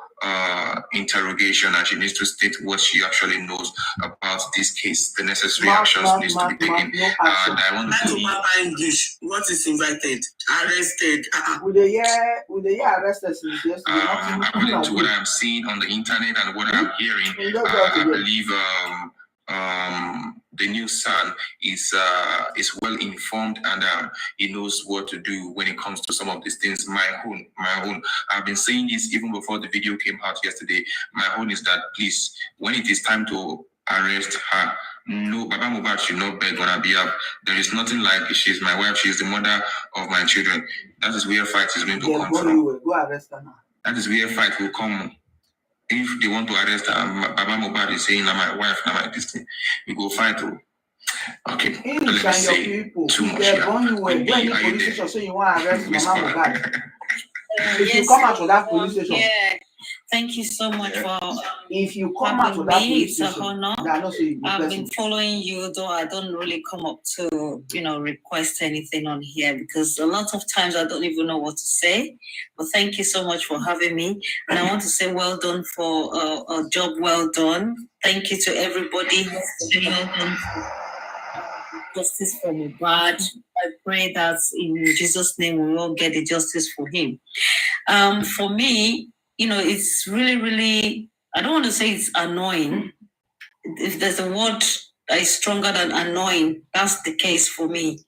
interrogation, and she needs to state what she actually knows about this case. The necessary actions needs to be taken. And I want to Papa English. What is invited? Arrested. Would they hear arrested since yesterday? According to what I'm seeing on the internet and what I'm hearing, I believe the new son is well informed, and he knows what to do when it comes to some of these things. My own. I've been saying this even before the video came out yesterday. My own is that, please, when it is time to arrest her, no, Baba Mohbad should not beg on her behalf. There is nothing like she's my wife, she's the mother of my children. That is where fight is going to come from. Go arrest her now. That is where fight will come. If they want to arrest her, Baba Mohbad is saying, "I'm my wife, I'm my this thing." We go fight to. Okay, let me say too much here. So you want to arrest Mama Mohbad? If you come out to that police station. Yeah. Thank you so much for if you come out to that police station. It's an honor. I've been following you, though I don't really come up to, request anything on here because a lot of times I don't even know what to say. But thank you so much for having me. And I want to say well done for a job well done. Thank you to everybody. Well done for justice for Mohbad. I pray that in Jesus' name we will get the justice for him. For me, it's really, really, I don't want to say it's annoying. If there's a word that is stronger than annoying, that's the case for me.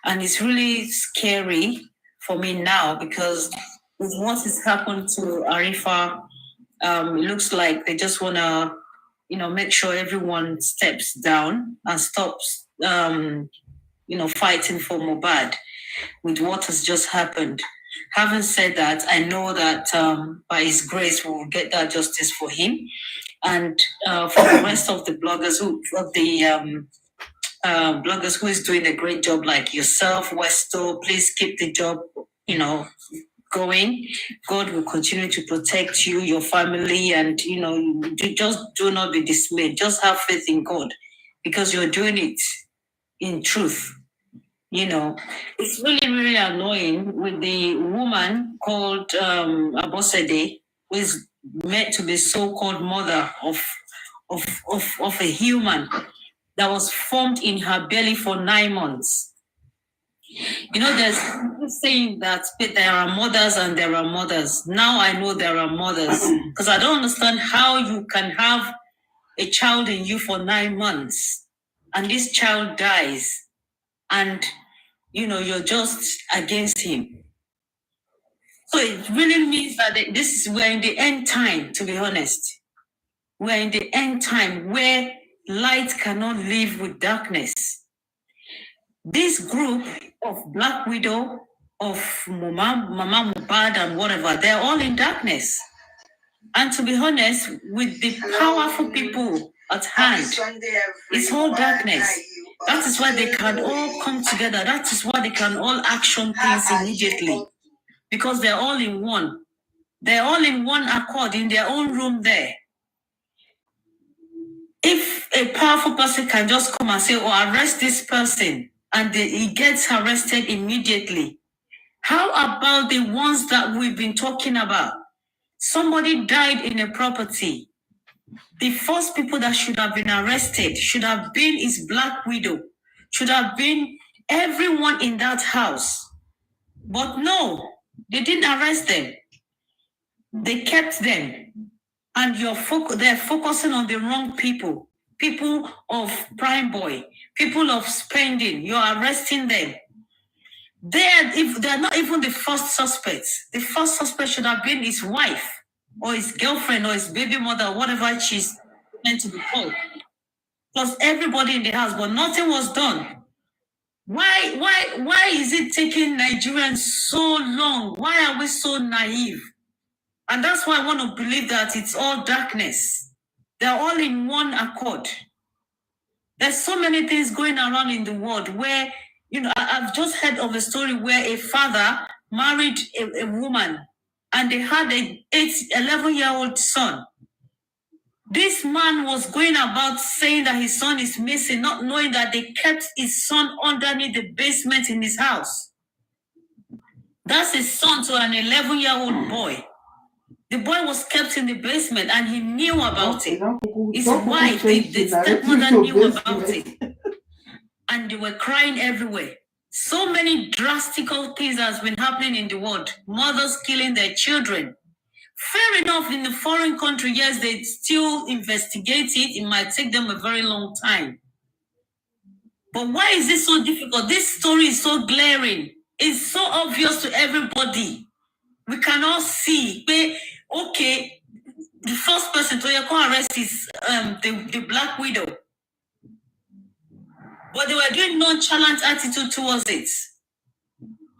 And it's really scary for me now because with what has happened to Arifa, it looks like they just want to, make sure everyone steps down and stops, fighting for Mohbad with what has just happened. Having said that, I know that by His grace we will get that justice for him, and for the rest of the bloggers who is doing a great job like yourself, Westo. Please keep the job, going. God will continue to protect you, your family, and just do not be dismayed. Just have faith in God because you're doing it in truth. It's really, really annoying with the woman called Bostede, who is meant to be so-called mother of a human that was formed in her belly for 9 months. There's was saying that there are mothers and there are mothers. Now I know there are mothers because I don't understand how you can have a child in you for 9 months and this child dies and you're just against him. So it really means that we're in the end time, to be honest. We're in the end time where light cannot live with darkness. This group of Black Widow, of Mama Mohbad and whatever, they're all in darkness. And to be honest, with the powerful people at hand, it's all darkness. That is why they can all come together. That is why they can all action things immediately. Because they're all in one. They're all in one accord in their own room there. If a powerful person can just come and say, arrest this person, and he gets arrested immediately. How about the ones that we've been talking about? Somebody died in a property. The first people that should have been arrested should have been his Black Widow, should have been everyone in that house. But no, they didn't arrest them. They kept them. And they're focusing on the wrong people. People of Prime Boy, people of spending. You're arresting them. They're not even the first suspects. The first suspect should have been his wife or his girlfriend or his baby mother, or whatever she's meant to be called. Plus everybody in the house, but nothing was done. Why is it taking Nigerians so long? Why are we so naive? And that's why I want to believe that it's all darkness. They're all in one accord. There's so many things going around in the world where, I've just heard of a story where a father married a woman and they had an 11-year-old son. This man was going about saying that his son is missing, not knowing that they kept his son underneath the basement in his house. That's his son to an 11-year-old boy. The boy was kept in the basement and he knew about it. His wife, the stepmother knew about it. And they were crying everywhere. So many drastic things has been happening in the world. Mothers killing their children. Fair enough, in the foreign country, yes, they still investigate it. It might take them a very long time. But why is this so difficult? This story is so glaring. It's so obvious to everybody. We cannot see. Okay, the first person to arrest is the Black Widow. But they were doing nonchalant attitude towards it.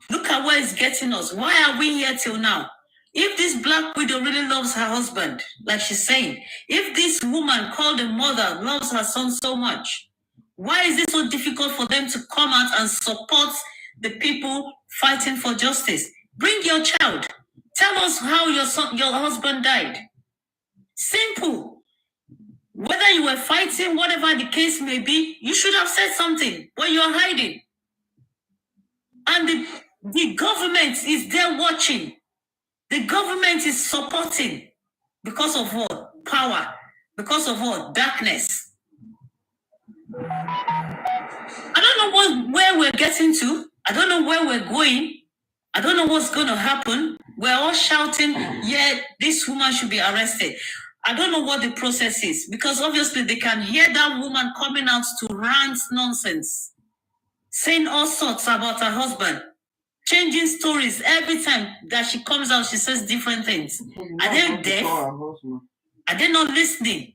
Look at where it's getting us. Why are we here till now? If this Black Widow really loves her husband, like she's saying, if this woman called a mother loves her son so much, why is it so difficult for them to come out and support the people fighting for justice? Bring your child. Tell us how your husband died. Simple. Whether you were fighting, whatever the case may be, you should have said something, but you're hiding. And the government is there watching. The government is supporting. Because of what? Power. Because of what? Darkness. I don't know where we're getting to. I don't know where we're going. I don't know what's going to happen. We're all shouting, yeah, this woman should be arrested. I don't know what the process is, because obviously they can hear that woman coming out to rant nonsense, saying all sorts about her husband, changing stories every time that she comes out. She says different things. Are they deaf? Are they not listening?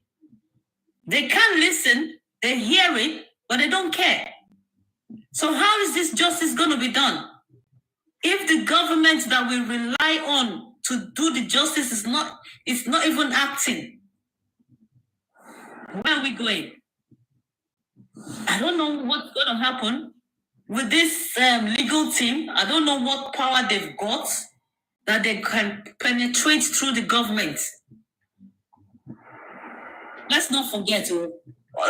They can't listen. They hear it, but they don't care. So how is this justice going to be done? If the government that we rely on to do the justice is not even acting, where are we going? I don't know what's going to happen with this legal team. I don't know what power they've got that they can penetrate through the government. Let's not forget,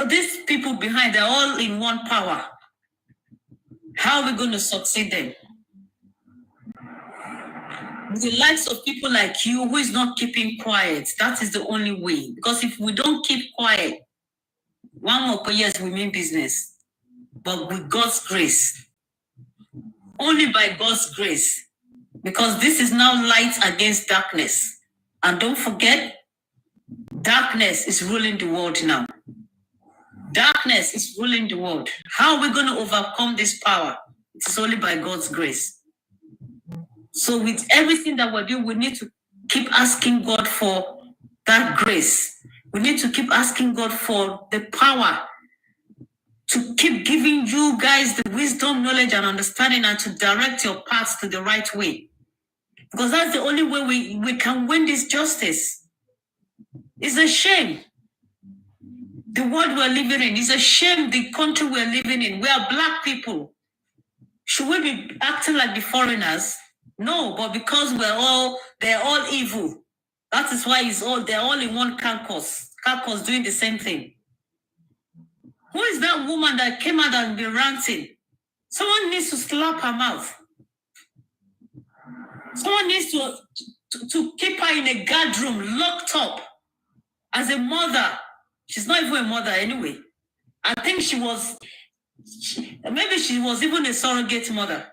these people behind, they're all in one power. How are we going to succeed them? The likes of people like you who is not keeping quiet, that is the only way. Because if we don't keep quiet, 1 more years we mean business. But with God's grace, only by God's grace, because this is now light against darkness. And don't forget, darkness is ruling the world now. Darkness is ruling the world. How are we going to overcome this power? It is only by God's grace. So with everything that we're doing, we need to keep asking God for that grace. We need to keep asking God for the power to keep giving you guys the wisdom, knowledge, and understanding, and to direct your paths to the right way. Because that's the only way we can win this justice. It's a shame. The world we're living in, it's a shame the country we're living in. We are black people. Should we be acting like the foreigners? No, but because they're all evil. That is why they're all in one carcass doing the same thing. Who is that woman that came out and be ranting? Someone needs to slap her mouth. Someone needs to keep her in a guard room, locked up. As a mother, she's not even a mother anyway. I think maybe she was even a surrogate mother.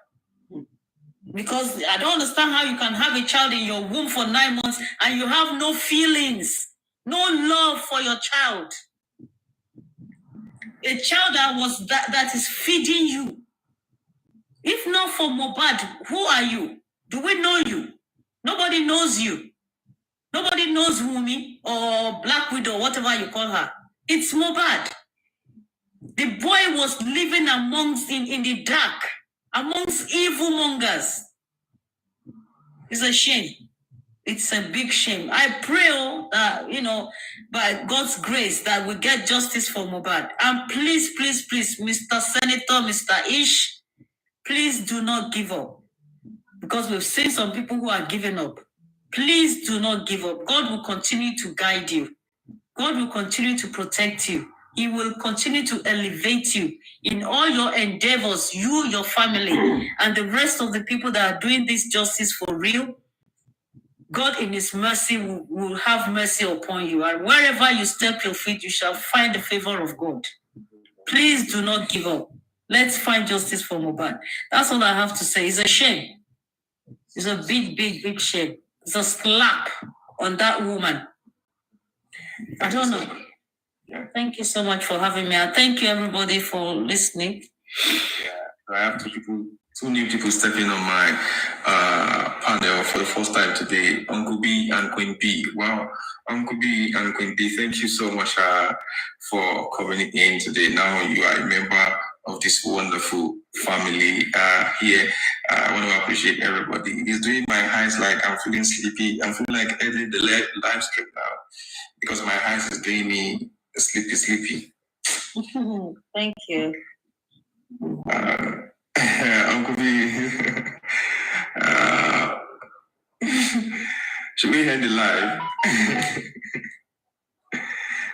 Because I don't understand how you can have a child in your womb for 9 months and you have no feelings, no love for your child. A child that is feeding you. If not for Mohbad, who are you? Do we know you? Nobody knows you. Nobody knows Wumi or Black Widow, whatever you call her. It's Mohbad. The boy was living in the dark, amongst evil mongers. It's a shame. It's a big shame. I pray, by God's grace, that we get justice for Mohbad. And please, please, please, Mr. Senator, Mr. Ish, please do not give up. Because we've seen some people who are giving up. Please do not give up. God will continue to guide you. God will continue to protect you. He will continue to elevate you in all your endeavors, you, your family, and the rest of the people that are doing this justice for real. God in his mercy will have mercy upon you. And wherever you step your feet, you shall find the favor of God. Please do not give up. Let's find justice for Mohbad. That's all I have to say. It's a shame. It's a big, big, big shame. It's a slap on that woman. I don't know. Thank you so much for having me. And thank you, everybody, for listening. Yeah, I have two new people stepping on my panel for the first time today, Uncle B and Queen B. Wow, Uncle B and Queen B, thank you so much for coming in today. Now you are a member of this wonderful family here. I want to appreciate everybody. It's doing my eyes like I'm feeling sleepy. I'm feeling like editing the live stream now because my eyes is doing me sleepy. Thank you. Uncle B, should we end the live?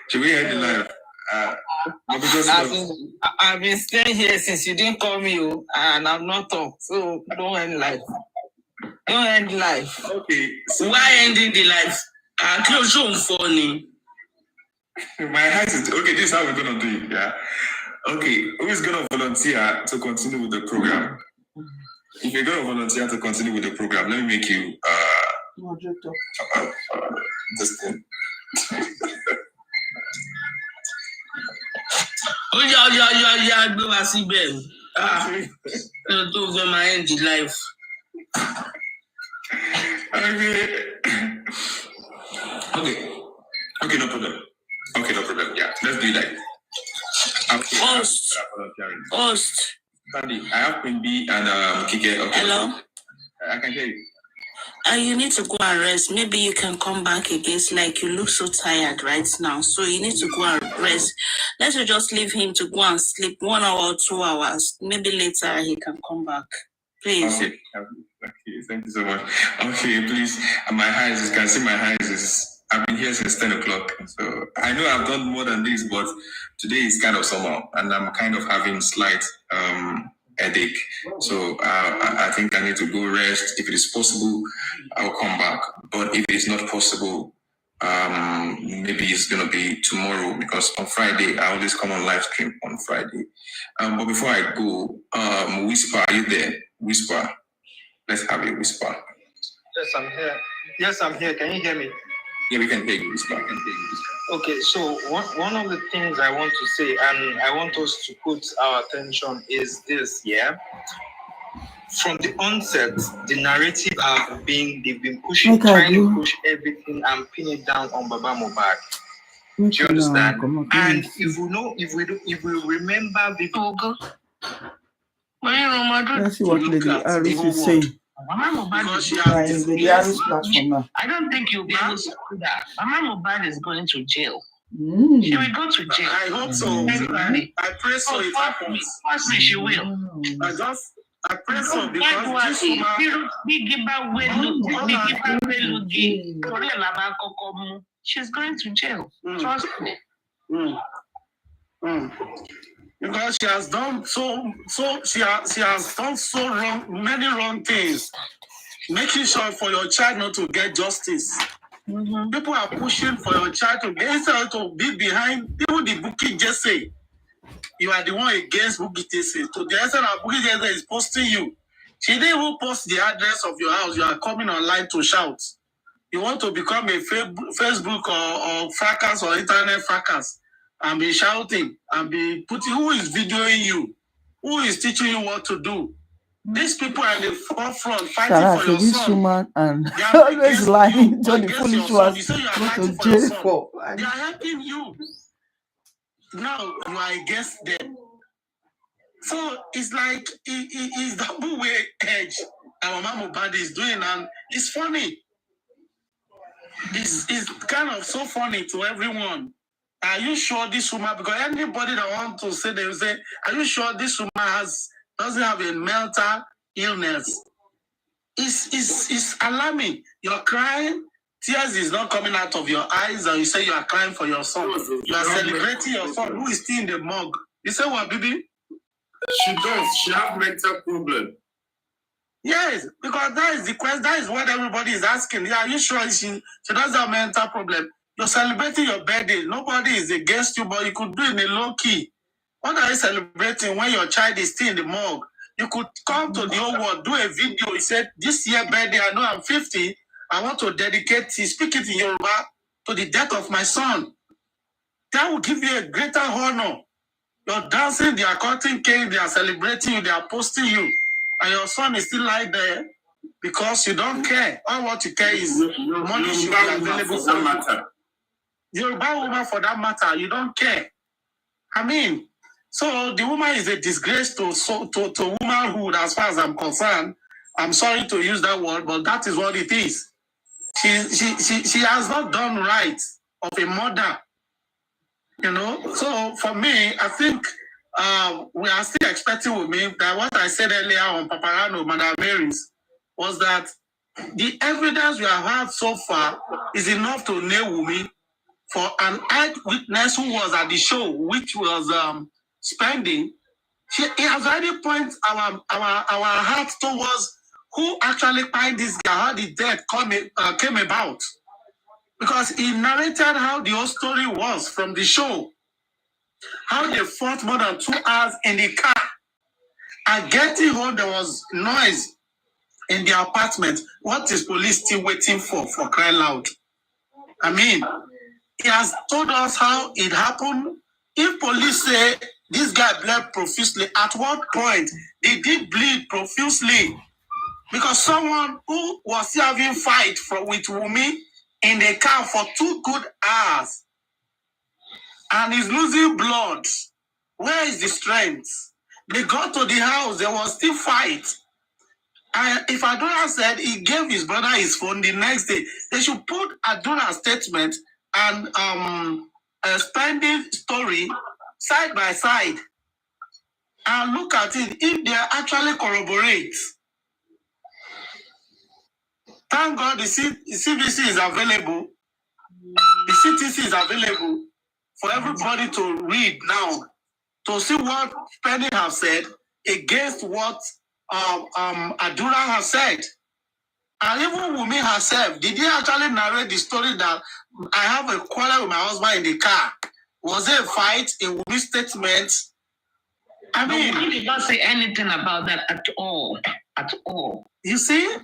Should we end the live? I've been staying here since you didn't call me, and I'm not up. So don't end live. Don't end live. Okay. So why ending the live? Close your phone. My eyes is okay. This is how we're gonna do it. Yeah. Okay. Who is gonna volunteer to continue with the program? If you're gonna volunteer to continue with the program, let me make you this thing. Oh yeah. Go and see Ben. Don't go my end the life. Okay, no problem. Yeah, let's do that. Host. Sandy, I have Queen B and Kike. Okay. Hello. I can hear you. You need to go and rest. Maybe you can come back again. Like you look so tired right now. So you need to go and rest. Let's just leave him to go and sleep 1 hour or 2 hours. Maybe later he can come back. Please. Okay, thank you so much. Okay, please. My eyes, you can see my eyes I've been here since 10 o'clock. So I know I've done more than this, but today is kind of summer and I'm kind of having slight headache. So I think I need to go rest. If it is possible, I'll come back. But if it's not possible, maybe it's going to be tomorrow because on Friday, I always come on live stream on Friday. But before I go, Whisper, are you there? whisper. Let's have a whisper. Yes, I'm here. Yes, I'm here. Can you hear me? Yeah, we can hear you, whisper. Okay, so one of the things I want to say, and I want us to put our attention, is this, yeah? From the onset, the narrative they've been pushing, trying to push everything and pin it down on Baba Mohbad. Do you understand? And if we remember the let's see what Lady Alice is saying. I don't think you'll be able to do that. Mama Mohbad is going to jail. She will go to jail. I hope so. I pray so. It happens. First, she will. I pray so because this woman, she's going to jail. Trust me. Because she has done she has done so many wrong things, making sure for your child not to get justice. People are pushing for your child to get instead to be behind. Even the Bukky Jesse, you are the one against Bukky Jesse. To the extent that Bukky Jesse is posting you, she didn't even post the address of your house. You are coming online to shout. You want to become a Facebook or fracas or internet fracas and be shouting and be putting, who is videoing you? Who is teaching you what to do? These people are in the forefront fighting for your son. Woman and always lying to the foolish ones. You say you are fighting for your son. They are helping you. Now you are against them. So it's like it's double way edge that Mama Mohbad is doing, and it's funny. It's kind of so funny to everyone. Are you sure this woman, because anybody that wants to say, they will say, are you sure this woman doesn't have a mental illness? It's alarming. You're crying, tears is not coming out of your eyes, and you say you are crying for your son. You are celebrating your son who is still in the morgue. You say what, baby? She does. She has mental problem. Yes, because that is the question. That is what everybody is asking. Yeah, are you sure she doesn't have a mental problem? You're celebrating your birthday. Nobody is against you, but you could do it in a low key. What are you celebrating when your child is still in the morgue? You could come to the whole world, do a video. He said, this year birthday, I know I'm 50. I want to dedicate, speak it in Yoruba, to the death of my son. That will give you a greater honor. You're dancing, they are cutting cake, they are celebrating you, they are posting you. And your son is still like there because you don't care. All what you care is money should be available for you. Yoruba woman for that matter, you don't care. I mean, so the woman is a disgrace to womanhood as far as I'm concerned. I'm sorry to use that word, but that is what it is. She has not done right of a mother. You know, so for me, I think we are still expecting with me that what I said earlier on Paparano, Madam Mary's, was that the evidence we have had so far is enough to nail Wumi for an eyewitness who was at the show, which was spending. He has already pointed our heart towards who actually find this guy, how the death came about. Because he narrated how the whole story was from the show. How they fought more than 2 hours in the car. And getting home, there was noise in the apartment. What is police still waiting for crying loud? I mean, he has told us how it happened. If police say this guy bled profusely, at what point did he bleed profusely? Because someone who was still having fight with Wumi in the car for 2 good hours and is losing blood. Where is the strength? They got to the house, there was still fight. And if Adura said he gave his brother his phone the next day, they should put Adura's statement and a spending story side by side and look at it if they actually corroborate. Thank God the CBC is available. The CTC is available for everybody to read now, to see what Penny has said against what Adura has said. And even Wumi herself, did he actually narrate the story that I have a quarrel with my husband in the car? Was there a fight in Wumi's statement? I mean, Wumi did not say anything about that at all. at all. You see?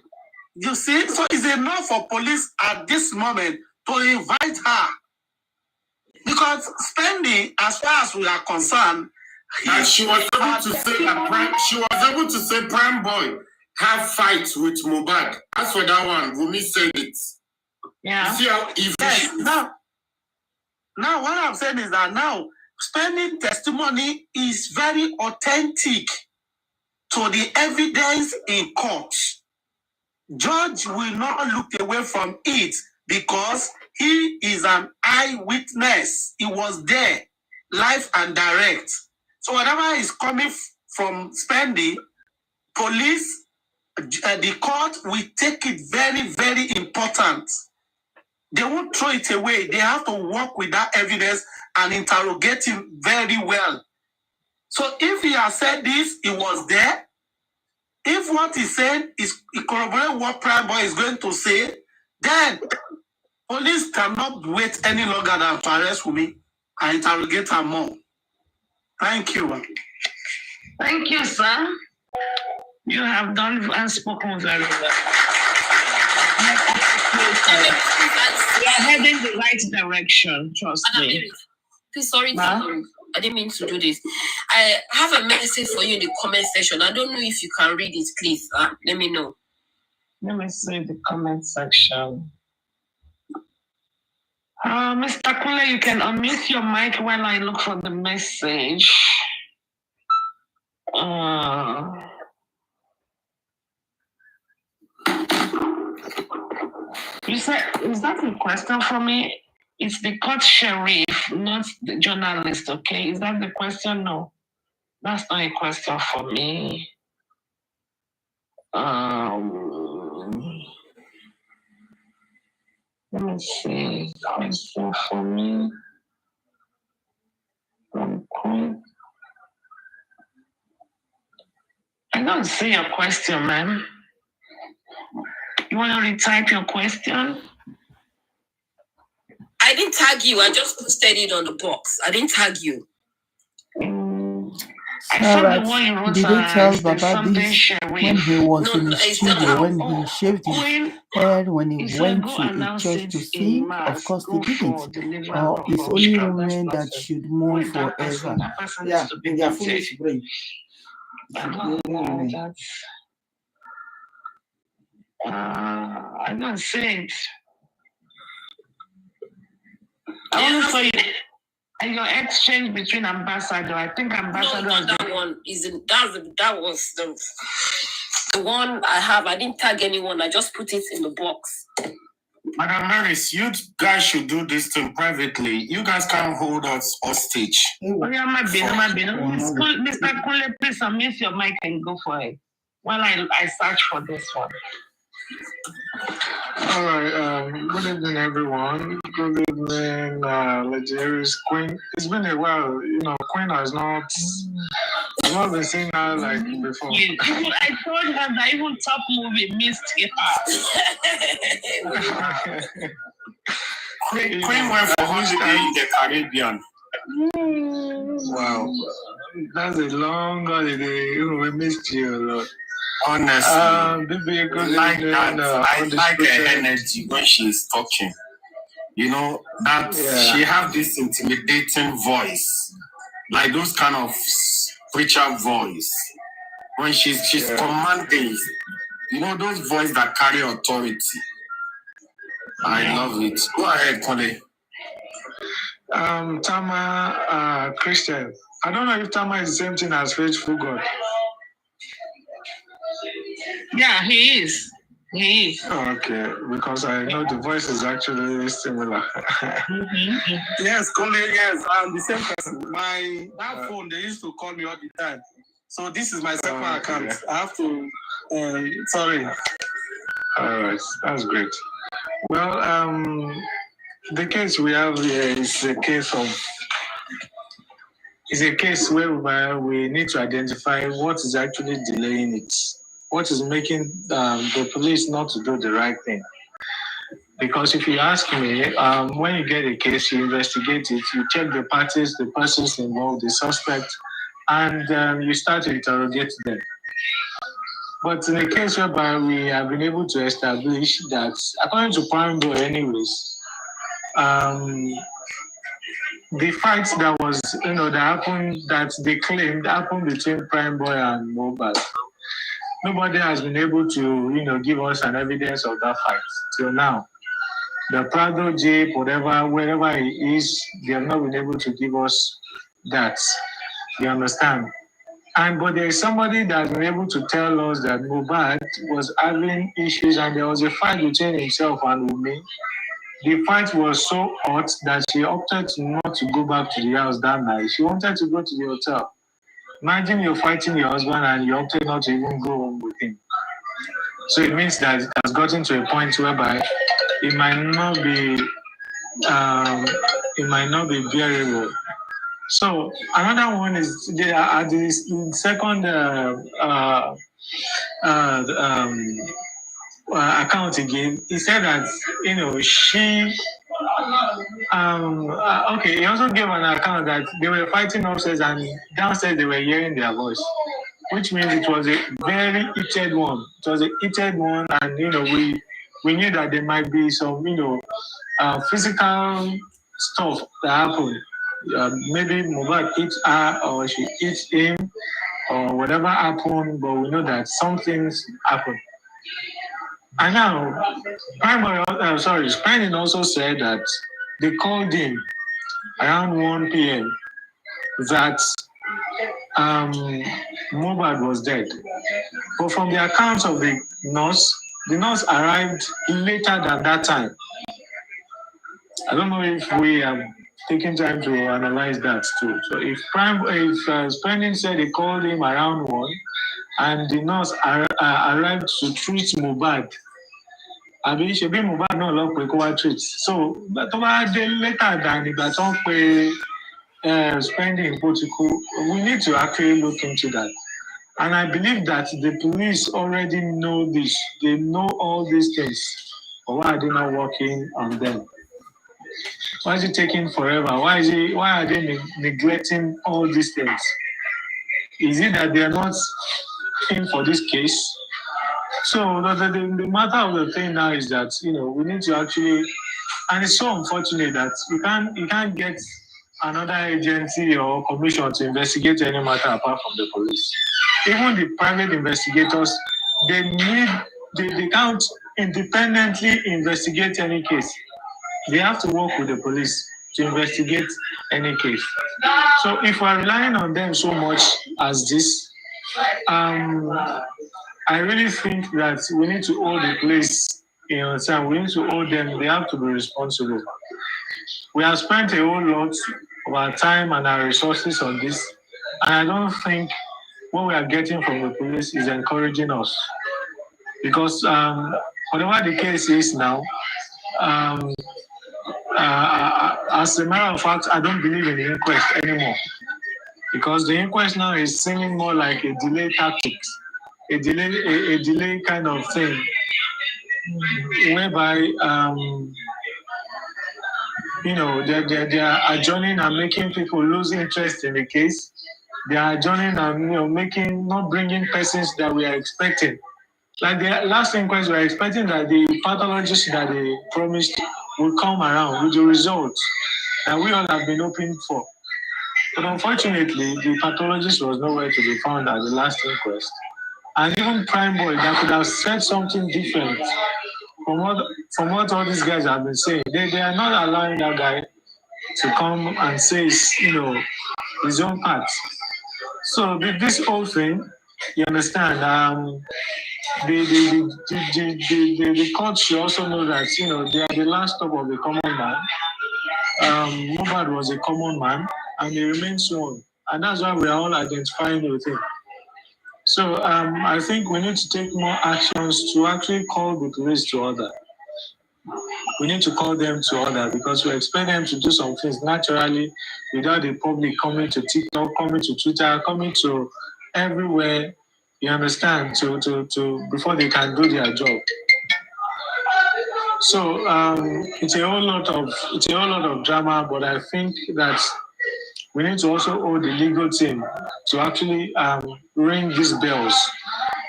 So it's enough for police at this moment to invite her. Because spending, as far as we are concerned, And she was able to say Prime Boy have fights with Mohbad. As for that one, Wumi said it. Yeah. You see how evil she is? Now what I'm saying is that now spending testimony is very authentic to the evidence in court. Judge will not look away from it because he is an eyewitness. He was there, live and direct. So whatever is coming from spending, police, the court will take it very, very important. They won't throw it away. They have to work with that evidence and interrogate him very well. So if he has said this, he was there. If what he said is corroborate what Prime Boy is going to say, then police cannot wait any longer than to arrest me and interrogate her more. Thank you. Thank you, sir. You have done and spoken very well. We are heading the right direction, trust me. Please, sorry, I didn't mean to do this. I have a message for you in the comment section. I don't know if you can read it, please. Let me know. Let me see the comment section. Mr. Kule, you can unmute your mic while I look for the message. You said, is that a question for me? It's the court sheriff, not the journalist, okay? Is that the question? No. That's not a question for me. Let me see. Question for me. Okay. I don't see your question, ma'am. You want to retype your question? I didn't tag you. I just posted it on the box. I didn't tag you. Alright, did they tell Baba this when he was in his studio, when he shaved his head, when he went to a church to sing? Of course they didn't. Or it's only women that should mourn forever. Yeah, in their foolish brain. I don't see it. I only saw it. And your exchange between ambassador, I think ambassador. No, that one isn't. That was the one I have. I didn't tag anyone. I just put it in the box. Madam Harris, you guys should do this thing privately. You guys can't hold us hostage. Mr. Kule, please unmute your mic and go for it while I search for this one. All right. Good evening, everyone. Good evening, Legendary Queen. It's been a while. You know, Queen has not been seen her like before. Yeah. I told her that even Top Movie missed her. Queen went for holiday in the Caribbean. Wow, that's a long holiday. We missed you a lot. Honestly, I like her energy when she's talking. You know, that she have this intimidating voice, like those kind of preacher voice. When she's commanding, you know, those voices that carry authority. I love it. Go ahead, Kole. Tama, Christian. I don't know if Tama is the same thing as Faithful God. Yeah, he is. He is. Okay, because I know the voice is actually similar. Yes, Kole, yes, I'm the same person. That phone, they used to call me all the time. So this is my second account. I have to, sorry. All right, that's great. Well, the case we have here is a case where we need to identify what is actually delaying it. What is making the police not to do the right thing? Because if you ask me, when you get a case, you investigate it, you check the parties, the persons involved, the suspect, and you start to interrogate them. But in a case whereby we have been able to establish that, according to Prime Boy anyways, the fight that was, that happened, that they claimed happened between Prime Boy and Mohbad, nobody has been able to, give us an evidence of that fight till now. The Prado Jeep, wherever he is, they have not been able to give us that. You understand? But there is somebody that has been able to tell us that Mohbad was having issues and there was a fight between himself and Wumi. The fight was so hot that she opted not to go back to the house that night. She wanted to go to the hotel. Imagine you're fighting your husband and you opted not to even go home with him. So it means that it has gotten to a point whereby it might not be bearable. So another one is at the second account again. He said that she he also gave an account that they were fighting upstairs and downstairs they were hearing their voice, which means it was a very heated one. It was a heated one, and we knew that there might be some physical stuff that happened. Maybe Mohbad hit her or she hit him or whatever happened, but we know that some things happened. And now, Spanian also said that they called him around 1 p.m. that Mohbad was dead. But from the accounts of the nurse arrived later than that time. I don't know if we have taken time to analyze that too. So if Spanian said they called him around 1 and the nurse arrived to treat Mohbad, àbí ṣebí Mohbad náà lọ pé kó wá treat. So tó bá dé later than ìgbà tó ń pe Spending protocol, we need to actually look into that. And I believe that the police already know this. They know all these things. But why are they not working on them? Why is it taking forever? Why are they neglecting all these things? Is it that they are not in for this case? So the matter of the thing now is that we need to actually, and it's so unfortunate that you can't get another agency or commission to investigate any matter apart from the police. Even the private investigators, they can't independently investigate any case. They have to work with the police to investigate any case. So if we're relying on them so much as this, I really think that we need to hold the police, we need to hold them, they have to be responsible. We have spent a whole lot of our time and our resources on this, and I don't think what we are getting from the police is encouraging us. Because whatever the case is now, as a matter of fact, I don't believe in the inquest anymore. Because the inquest now is seeming more like a delay tactics, a delay kind of thing, whereby they are adjourning and making people lose interest in the case. They are adjourning and not bringing persons that we are expecting. Like the last inquest, we are expecting that the pathologist that they promised will come around with the results that we all have been hoping for. But unfortunately, the pathologist was nowhere to be found at the last inquest. And even Prime Boy that could have said something different from what all these guys have been saying. They are not allowing that guy to come and say his own part. So this whole thing, you understand, the court should also know that they are the last stop of the common man. Mohbad was a common man and he remains one. And that's why we are all identifying with him. So I think we need to take more actions to actually call the police to order. We need to call them to order because we expect them to do some things naturally without the public coming to TikTok, coming to Twitter, coming to everywhere, you understand, to before they can do their job. So it's a whole lot of drama, but I think that we need to also hold the legal team to actually ring these bells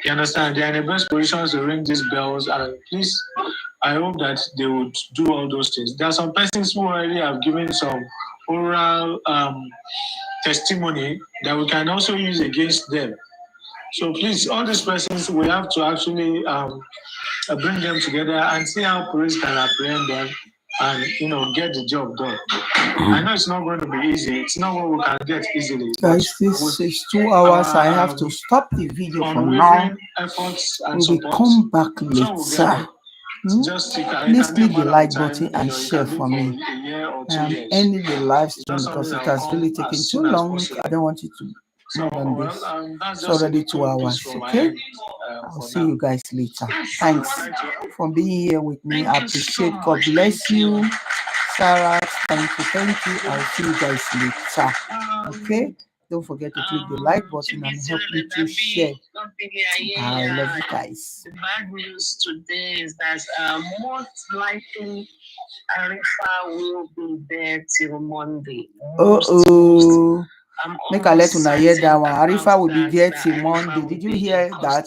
You understand? They are in the best positions to ring these bells, and please, I hope that they would do all those things. There are some persons who already have given some oral testimony that we can also use against them. So please, all these persons, we have to actually bring them together and see how police can apprehend them and, get the job done. I know it's not going to be easy. It's not what we can get easily. Guys, this is 2 hours. I have to stop the video for now. We will come back later. Please click the like button and share for me. I am ending the live stream because it has really taken too long. I don't want you to more than this. It's already 2 hours, okay? I'll see you guys later. Thanks for being here with me. I appreciate. God bless you. Sarah, thank you. I'll see you guys later. Okay? Don't forget to click the like button and help me to share. I love you guys. The bad news today is that most likely Arifa will be there till Monday. Make a let una hear that one. Arifa will be there till Monday. Did you hear that?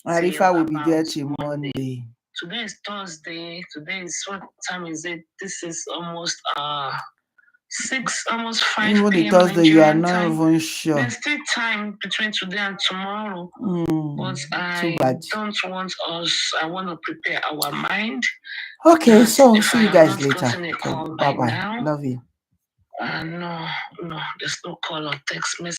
Arifa will be there till Monday. Today is Thursday. Today is, what time is it? This is almost 5 Even the Thursday, you are not even sure. There's still time between today and tomorrow. But I don't want us. I want to prepare our mind. Okay, so see you guys later. Okay, bye-bye. Love you. No, there's no call or text message.